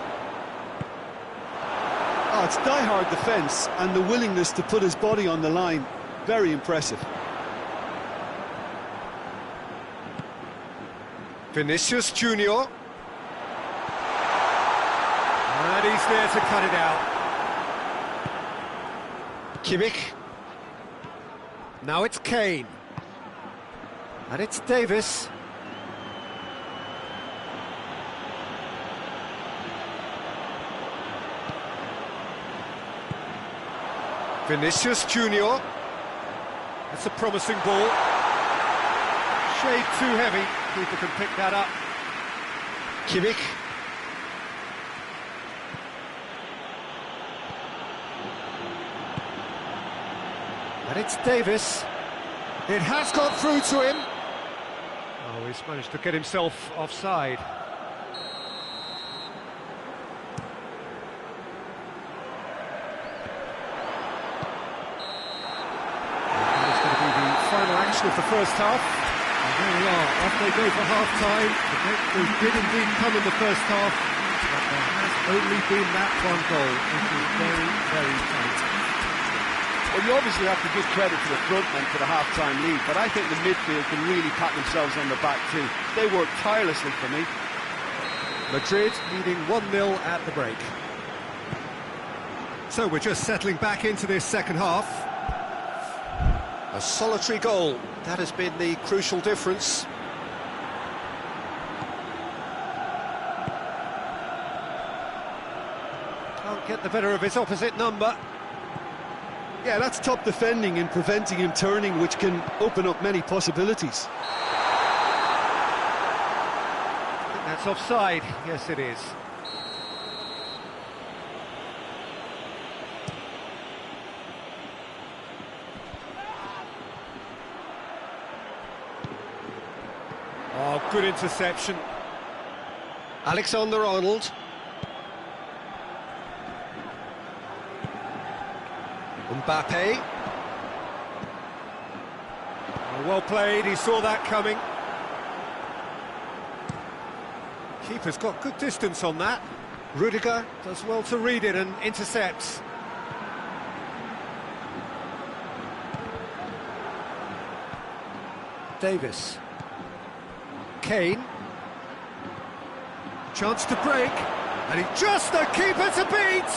Oh, it's die-hard defence and the willingness to put his body on the line. Very impressive. Vinicius Junior. He's there to cut it out. Kimmich. Now it's Kane. And it's Davis. Vinicius Junior. That's a promising ball. Shade too heavy. Keeper can pick that up. Kimmich. And it's Davis. It has got through to him. Oh, he's managed to get himself offside. That's going to be the final action of the first half. And there we are, off they go for half-time. The breakthrough did indeed come in the first half, but there has only been that one goal. It was very, very tight. Well, you obviously have to give credit to the front men for the half-time lead, but I think the midfield can really pat themselves on the back too. They worked tirelessly for me. Madrid leading 1-0 at the break. So we're just settling back into this second half. A solitary goal, that has been the crucial difference. Can't get the better of his opposite number. Yeah, that's top defending and preventing him turning, which can open up many possibilities. I think that's offside. Yes, it is. Oh, good interception. Alexander-Arnold. Mbappe. Oh, well played, he saw that coming. Keeper's got good distance on that. Rudiger does well to read it and intercepts. Davis. Kane. Chance to break. And he just the keeper to beat!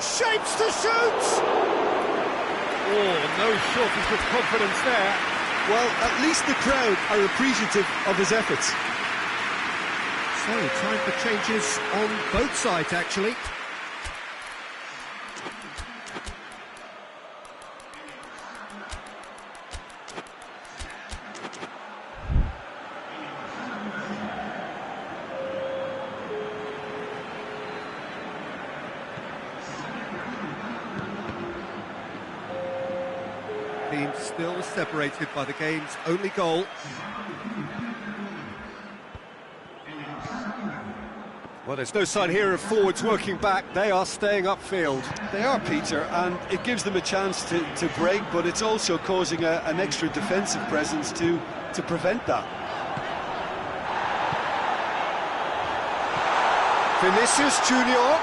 Shapes to shoot! Oh, no shortage of confidence there. Well, at least the crowd are appreciative of his efforts. So, time for changes on both sides, actually. Team still separated by the game's only goal. Well, there's no sign here of forwards working back. They are staying upfield. They are, Peter, and it gives them a chance to break, but it's also causing an extra defensive presence to prevent that. Vinicius Junior.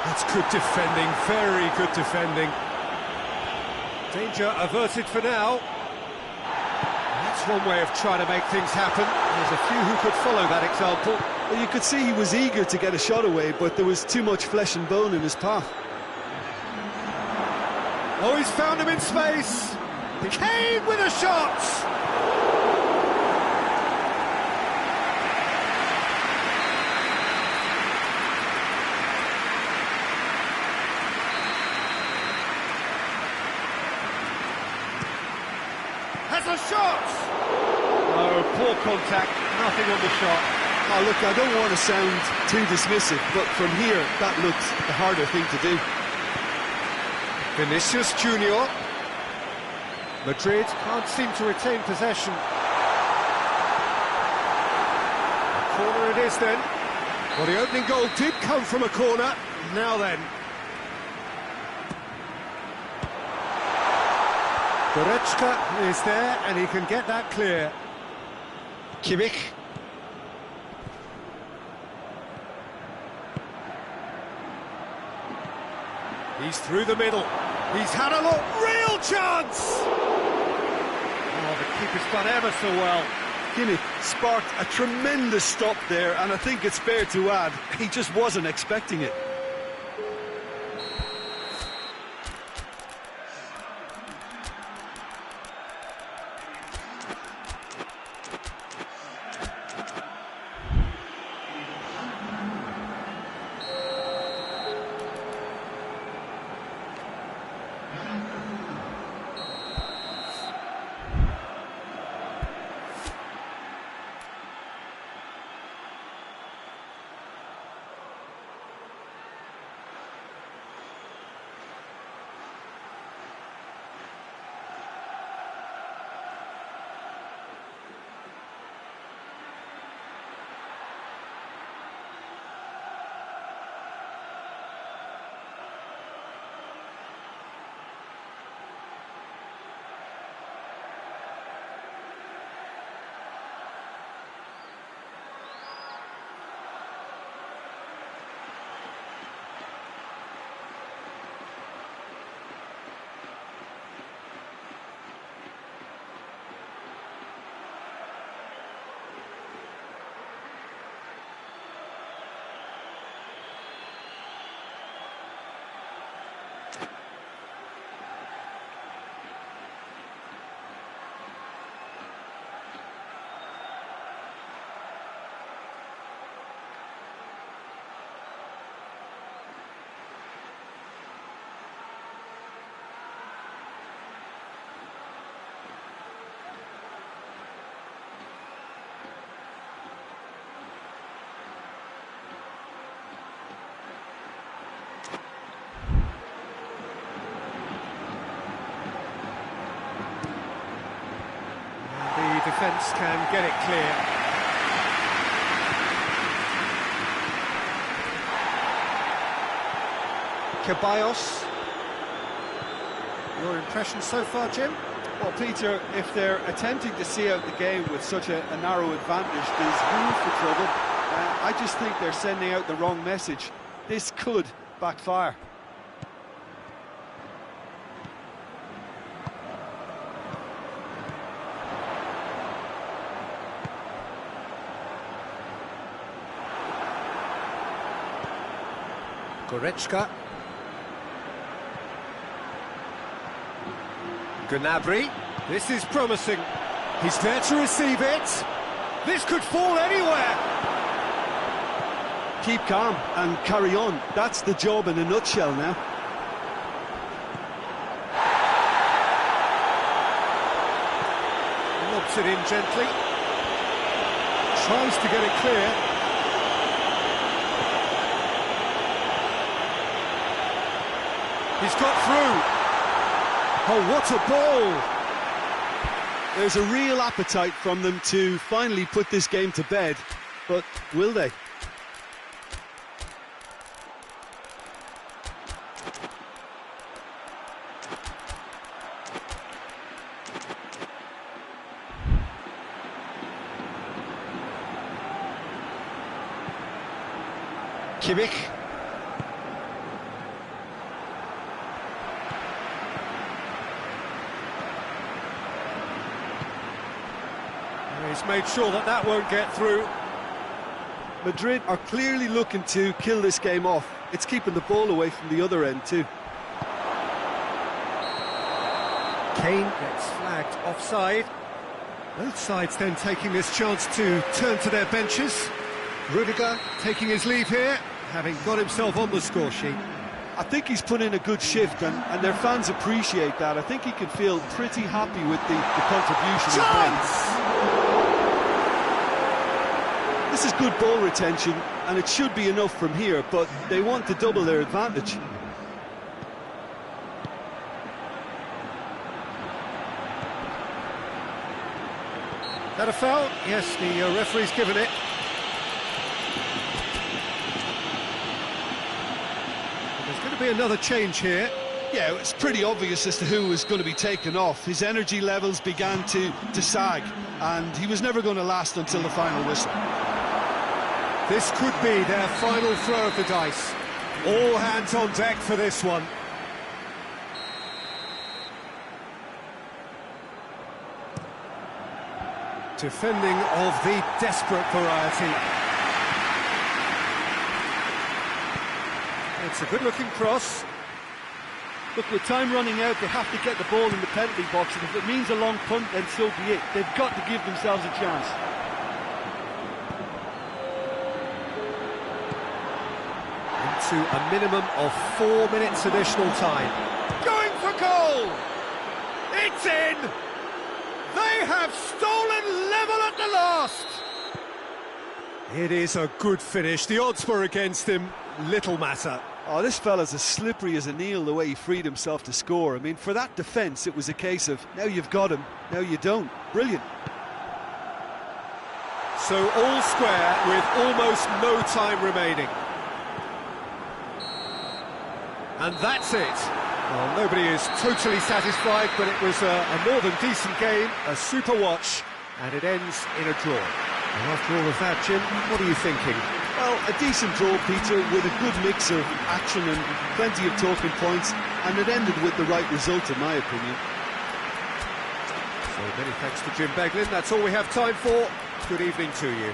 That's good defending, very good defending. Danger averted for now. That's one way of trying to make things happen. There's a few who could follow that example. Well, you could see he was eager to get a shot away, but there was too much flesh and bone in his path. Oh, he's found him in space. Kane with a shot. Has a shot! Oh, poor contact, nothing on the shot. Oh, look, I don't want to sound too dismissive, but from here, that looks the harder thing to do. Vinicius Junior. Madrid can't seem to retain possession. A corner it is then. Well, the opening goal did come from a corner. Now then. Goretzka is there, and he can get that clear. Kimmich. He's through the middle. He's had a look. Real chance! Oh, the keeper's done ever so well. Kimmich sparked a tremendous stop there, and I think it's fair to add, he just wasn't expecting it. defence can get it clear. Ceballos. Your impression so far, Jim? Well, Peter, if they're attempting to see out the game with such a narrow advantage, there's room for trouble. I just think they're sending out the wrong message. This could backfire. Goretzka. Gnabry. This is promising. He's there to receive it. This could fall anywhere. Keep calm and carry on. That's the job in a nutshell now. Lobs it in gently. Tries to get it clear. He's got through. Oh, what a ball! There's a real appetite from them to finally put this game to bed, but will they? Kimmich. He's made sure that that won't get through. Madrid are clearly looking to kill this game off. It's keeping the ball away from the other end too. Kane gets flagged offside. Both sides then taking this chance to turn to their benches. Rudiger taking his leave here, having got himself on the score sheet. I think he's put in a good shift, and their fans appreciate that. I think he can feel pretty happy with the contribution he's made. This is good ball retention, and it should be enough from here, but they want to double their advantage. That a foul? Yes, the referee's given it. There's going to be another change here. Yeah, it's pretty obvious as to who was going to be taken off. His energy levels began to sag, and he was never going to last until the final whistle. This could be their final throw of the dice. All hands on deck for this one. Defending of the desperate variety. It's a good-looking cross. Look, with time running out, they have to get the ball in the penalty box, and if it means a long punt, then so be it. They've got to give themselves a chance. To a minimum of 4 minutes additional time. Going for goal! It's in! They have stolen level at the last! It is a good finish. The odds were against him. Little matter. Oh, this fella's as slippery as an eel the way he freed himself to score. I mean, for that defence, it was a case of, now you've got him, now you don't. Brilliant. So all square with almost no time remaining. And that's it. Well, nobody is totally satisfied, but it was a more than decent game, a super watch, and it ends in a draw. And after all of that, Jim, what are you thinking? Well, a decent draw, Peter, with a good mix of action and plenty of talking points, and it ended with the right result, in my opinion. So many thanks to Jim Beglin. That's all we have time for. Good evening to you.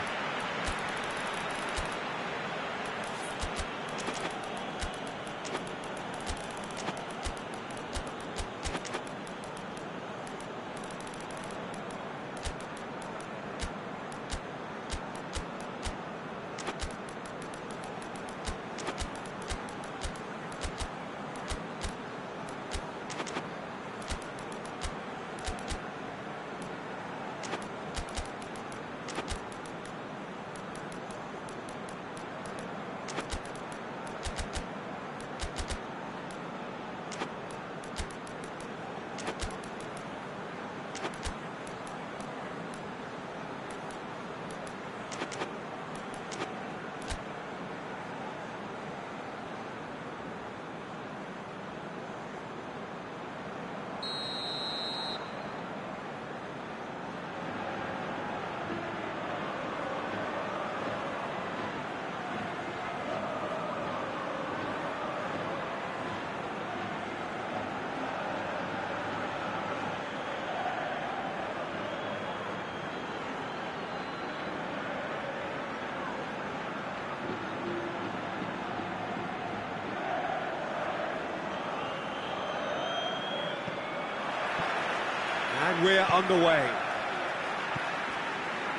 we're underway.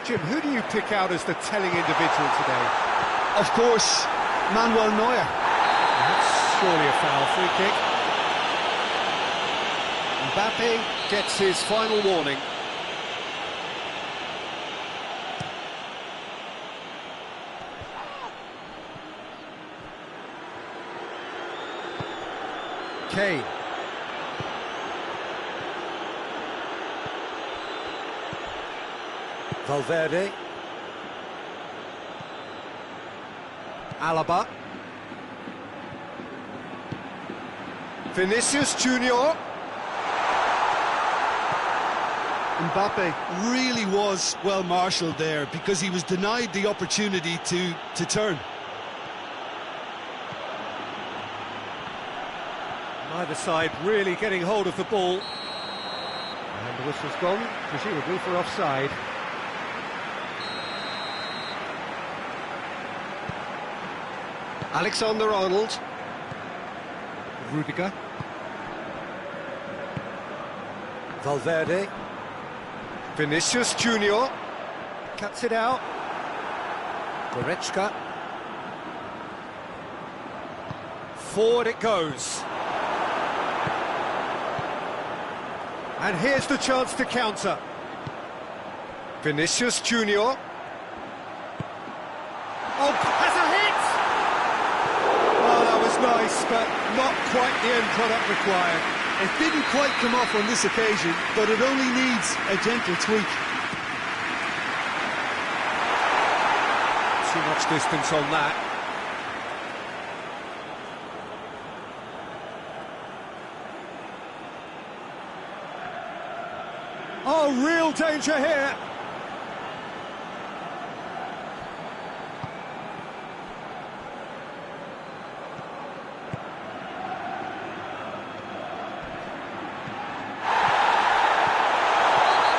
Jim, who do you pick out as the telling individual today? Of course, Manuel Neuer. That's surely a foul. Free kick. Mbappe gets his final warning. Kane. Valverde. Alaba. Vinicius Junior. Mbappe really was well marshalled there because he was denied the opportunity to turn. Neither side really getting hold of the ball. And the whistle's gone, presumably for offside. Alexander-Arnold. Rudiger. Valverde. Vinicius Junior. Cuts it out. Goretzka. Forward it goes. And here's the chance to counter. Vinicius Junior. Oh, has a hit! Oh, that was nice, but not quite the end product required. It didn't quite come off on this occasion, but it only needs a gentle tweak. Too much distance on that. Oh, real danger here.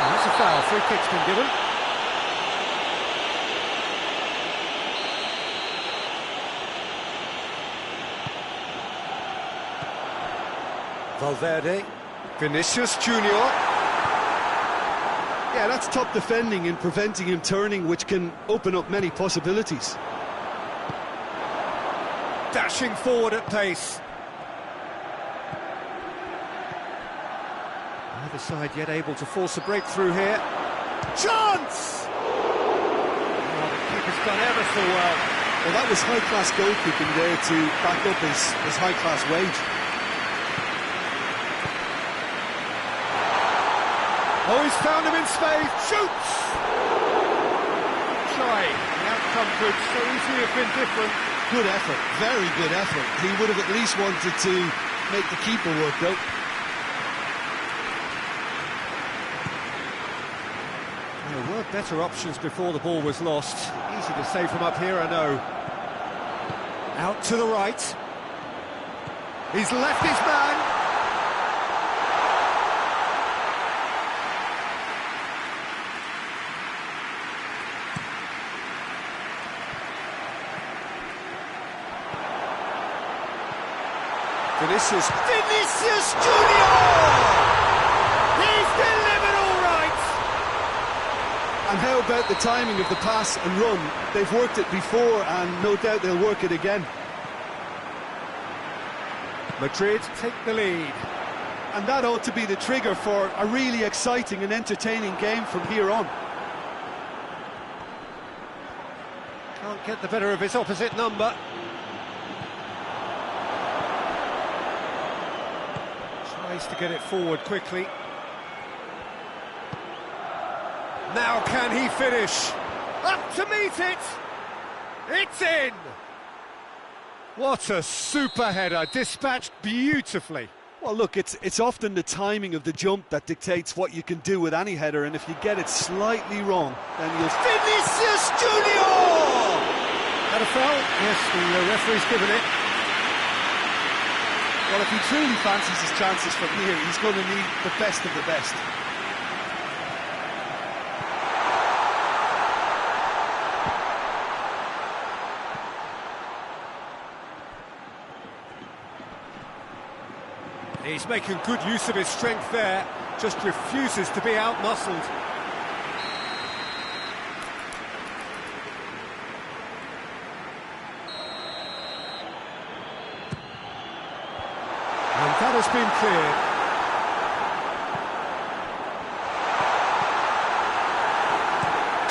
That's a foul. Free kick's been given. Valverde. Vinicius Junior. Yeah, that's top defending and preventing him turning, which can open up many possibilities. Dashing forward at pace. Neither side yet able to force a breakthrough here. Chance! Oh, the keeper's done ever so well. Well, that was high-class goalkeeping there to back up his high-class wage. Oh, he's found him in space. Shoots! Trying. The outcome could so easily have been different. Good effort, very good effort. He would have at least wanted to make the keeper work out. There were better options before the ball was lost. Easy to say from up here, I know. Out to the right. He's left his man. Vinicius Junior! He's delivered all right! And how about the timing of the pass and run? They've worked it before and no doubt they'll work it again. Madrid take the lead. And that ought to be the trigger for a really exciting and entertaining game from here on. Can't get the better of his opposite number. Tries to get it forward quickly. Now can he finish? Up to meet it! It's in! What a super header, dispatched beautifully. Well, look, it's often the timing of the jump that dictates what you can do with any header, and if you get it slightly wrong, then you'll... Vinicius Junior! Had a foul? Yes, the referee's given it. Well, if he truly fancies his chances from here, he's going to need the best of the best. He's making good use of his strength there, just refuses to be outmuscled. And that has been cleared.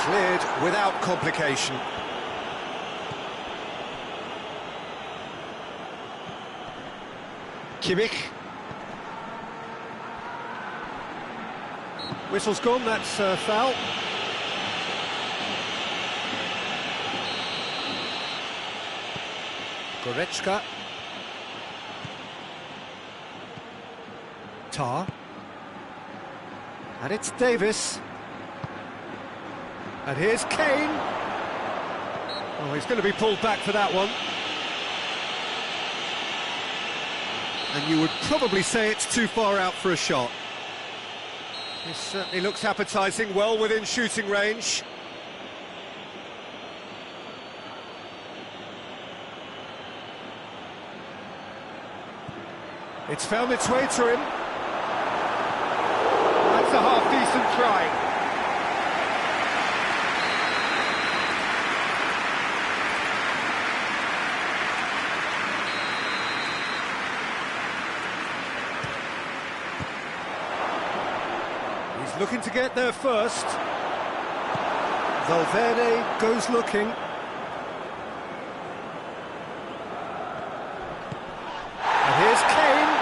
Cleared without complication. Kimmich. Whistle's gone, that's foul. Goretzka. Tar. And it's Davis. And here's Kane. Oh, he's going to be pulled back for that one. And you would probably say it's too far out for a shot. This certainly looks appetising, well within shooting range. It's found its way to him. That's a half-decent try. Looking to get there first. Valverde goes looking. And here's Kane.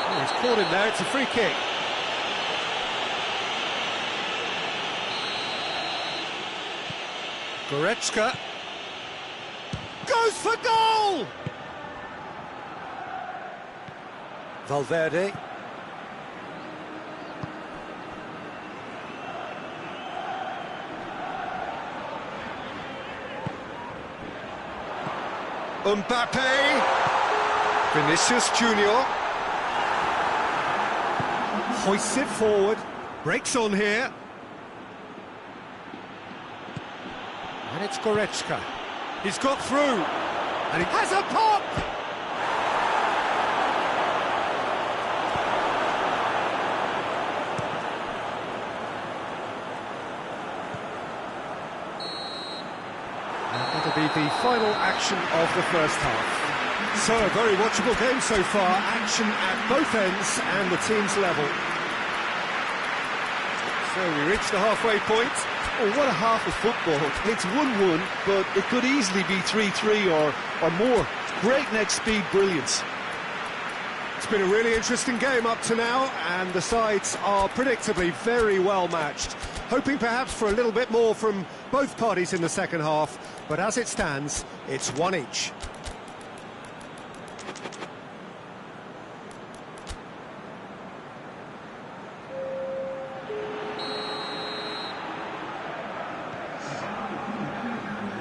Oh, he's caught him there, it's a free kick. Goretzka. Goes for goal! Valverde. Mbappe, Vinicius Junior, hoists it forward, breaks on here, and it's Goretzka. He's got through, and he has a pop! That'll be the final action of the first half. So, a very watchable game so far. Action at both ends and the team's level. So, we reach the halfway point. Oh, what a half of football. It's 1-1, but it could easily be 3-3 or more. Breakneck speed brilliance. It's been a really interesting game up to now, and the sides are predictably very well matched. Hoping perhaps for a little bit more from both parties in the second half, but as it stands, it's one each.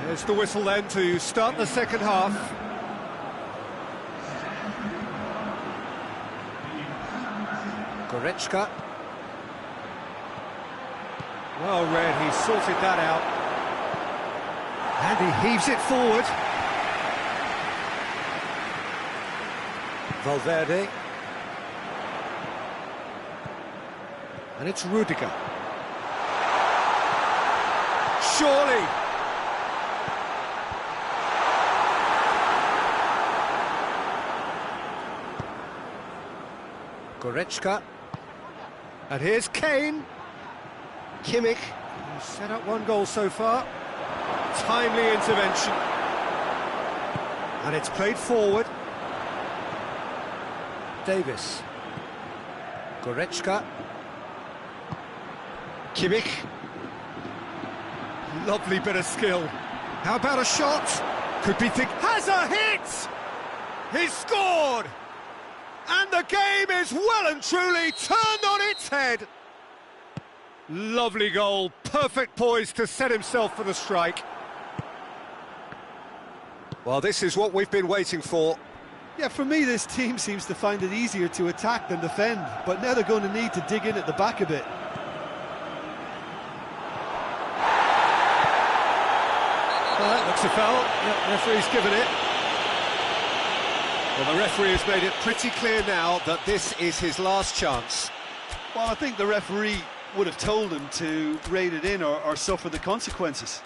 There's the whistle then to start the second half. Goretzka. Well read, he sorted that out. And he heaves it forward. Valverde. And it's Rudiger. Surely. Goretzka. And here's Kane. Kimmich, who's set up one goal so far. Timely intervention. And it's played forward. Davis. Goretzka. Kimmich. Lovely bit of skill. How about a shot? Could be thick. Has a hit! He's scored! And the game is well and truly turned on its head. Lovely goal, perfect poise to set himself for the strike. Well, this is what we've been waiting for. Yeah, for me, this team seems to find it easier to attack than defend, but now they're going to need to dig in at the back a bit. Well, that looks a foul. Yep, referee's given it. Well, the referee has made it pretty clear now that this is his last chance. Well, I think the referee would have told him to rate it in or suffer the consequences.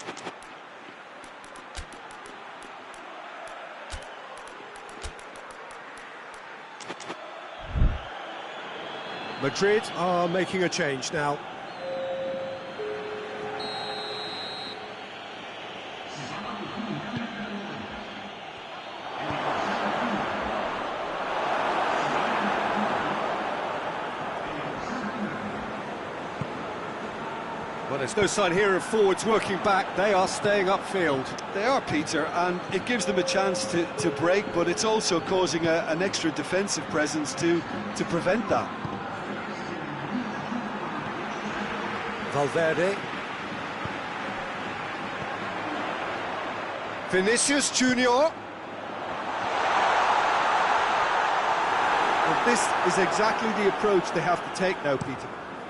Madrid are making a change now. Well, there's no sign here of forwards working back. They are staying upfield. They are, Peter, and it gives them a chance to break, but it's also causing an extra defensive presence to prevent that. Valverde. Vinicius Junior. And this is exactly the approach they have to take now, Peter.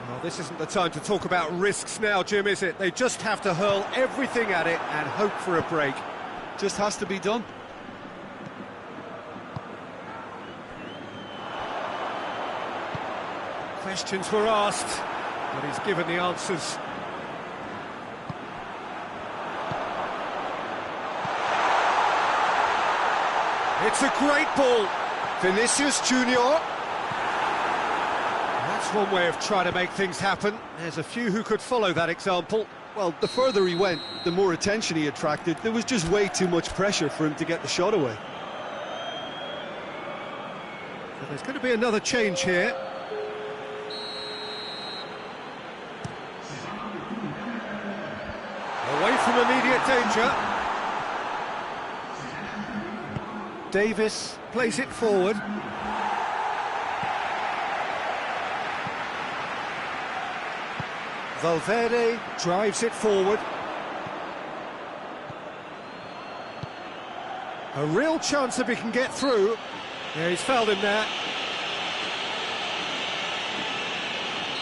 Well, this isn't the time to talk about risks now, Jim, is it? They just have to hurl everything at it and hope for a break. Just has to be done. Questions were asked, but he's given the answers. It's a great ball. Vinicius Junior. That's one way of trying to make things happen. There's a few who could follow that example. Well, the further he went, the more attention he attracted. There was just way too much pressure for him to get the shot away. So there's going to be another change here. Away from immediate danger. Davis plays it forward. Valverde drives it forward. A real chance if he can get through. Yeah, he's fouled him there.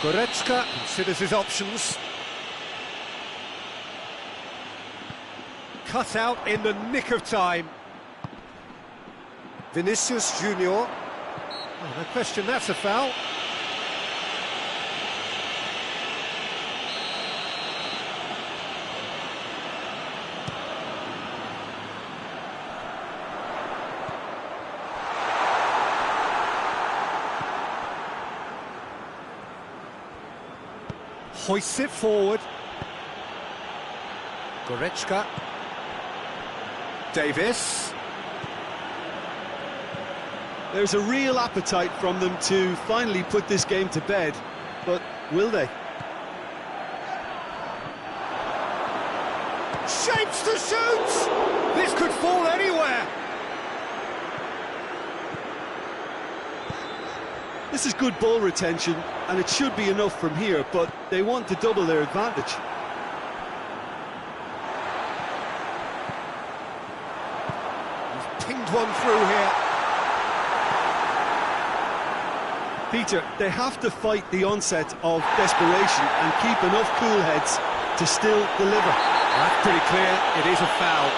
Goretzka considers his options. Cut out in the nick of time. Vinicius Junior. Oh, no question, that's a foul. Hoists it forward. Goretzka. Davis. There's a real appetite from them to finally put this game to bed, but will they? Shapes to shoot! This could fall anywhere! This is good ball retention, and it should be enough from here, but they want to double their advantage. He's pinged one through here. Peter, they have to fight the onset of desperation and keep enough cool heads to still deliver. That's pretty clear, it is a foul.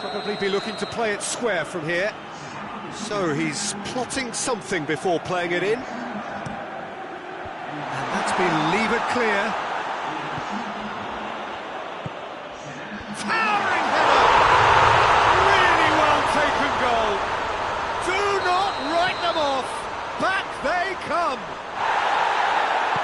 Probably be looking to play it square from here. So he's plotting something before playing it in. And that's been levered clear. Towering header! Really well taken goal. Do not write them off. Back they come.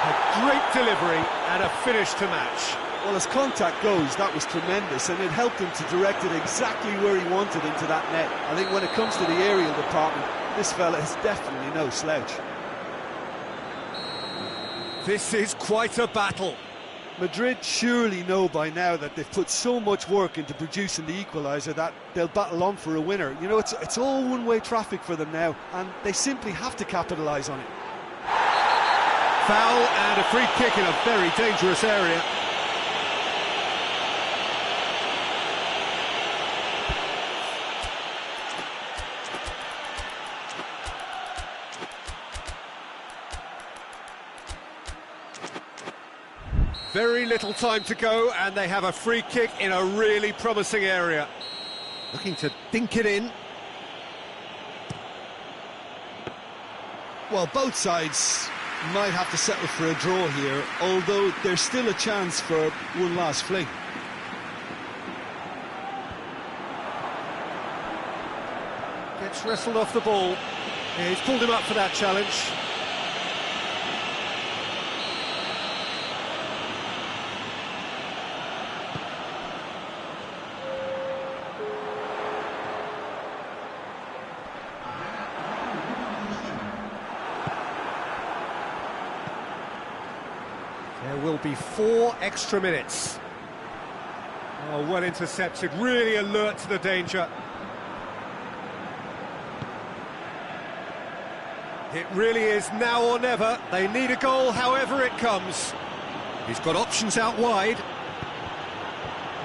A great delivery and a finish to match. Well, as contact goes, that was tremendous, and it helped him to direct it exactly where he wanted into that net. I think when it comes to the aerial department, this fella is definitely no slouch. This is quite a battle. Madrid surely know by now that they've put so much work into producing the equaliser that they'll battle on for a winner. You know, it's all one-way traffic for them now, and they simply have to capitalise on it. Foul and a free kick in a very dangerous area. Very little time to go, and they have a free kick in a really promising area. Looking to dink it in. Well, both sides might have to settle for a draw here, although there's still a chance for one last fling. Gets wrestled off the ball. Yeah, he's pulled him up for that challenge. There will be 4 extra minutes. Oh, well intercepted, really alert to the danger. It really is now or never. They need a goal, however it comes. He's got options out wide.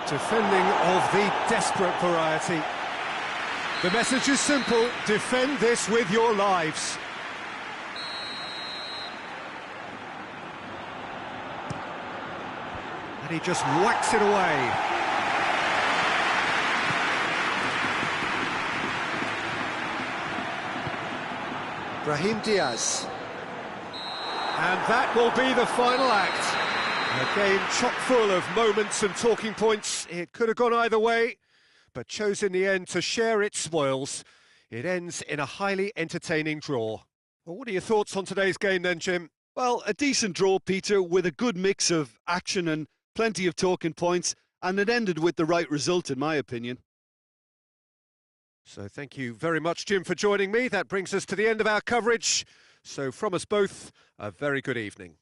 Defending of the desperate variety. The message is simple: defend this with your lives. And he just whacks it away. Brahim Diaz. And that will be the final act. A game chock full of moments and talking points. It could have gone either way, but chose in the end to share its spoils. It ends in a highly entertaining draw. Well, what are your thoughts on today's game then, Jim? Well, a decent draw, Peter, with a good mix of action and plenty of talking points, and it ended with the right result, in my opinion. So thank you very much, Jim, for joining me. That brings us to the end of our coverage. So from us both, a very good evening.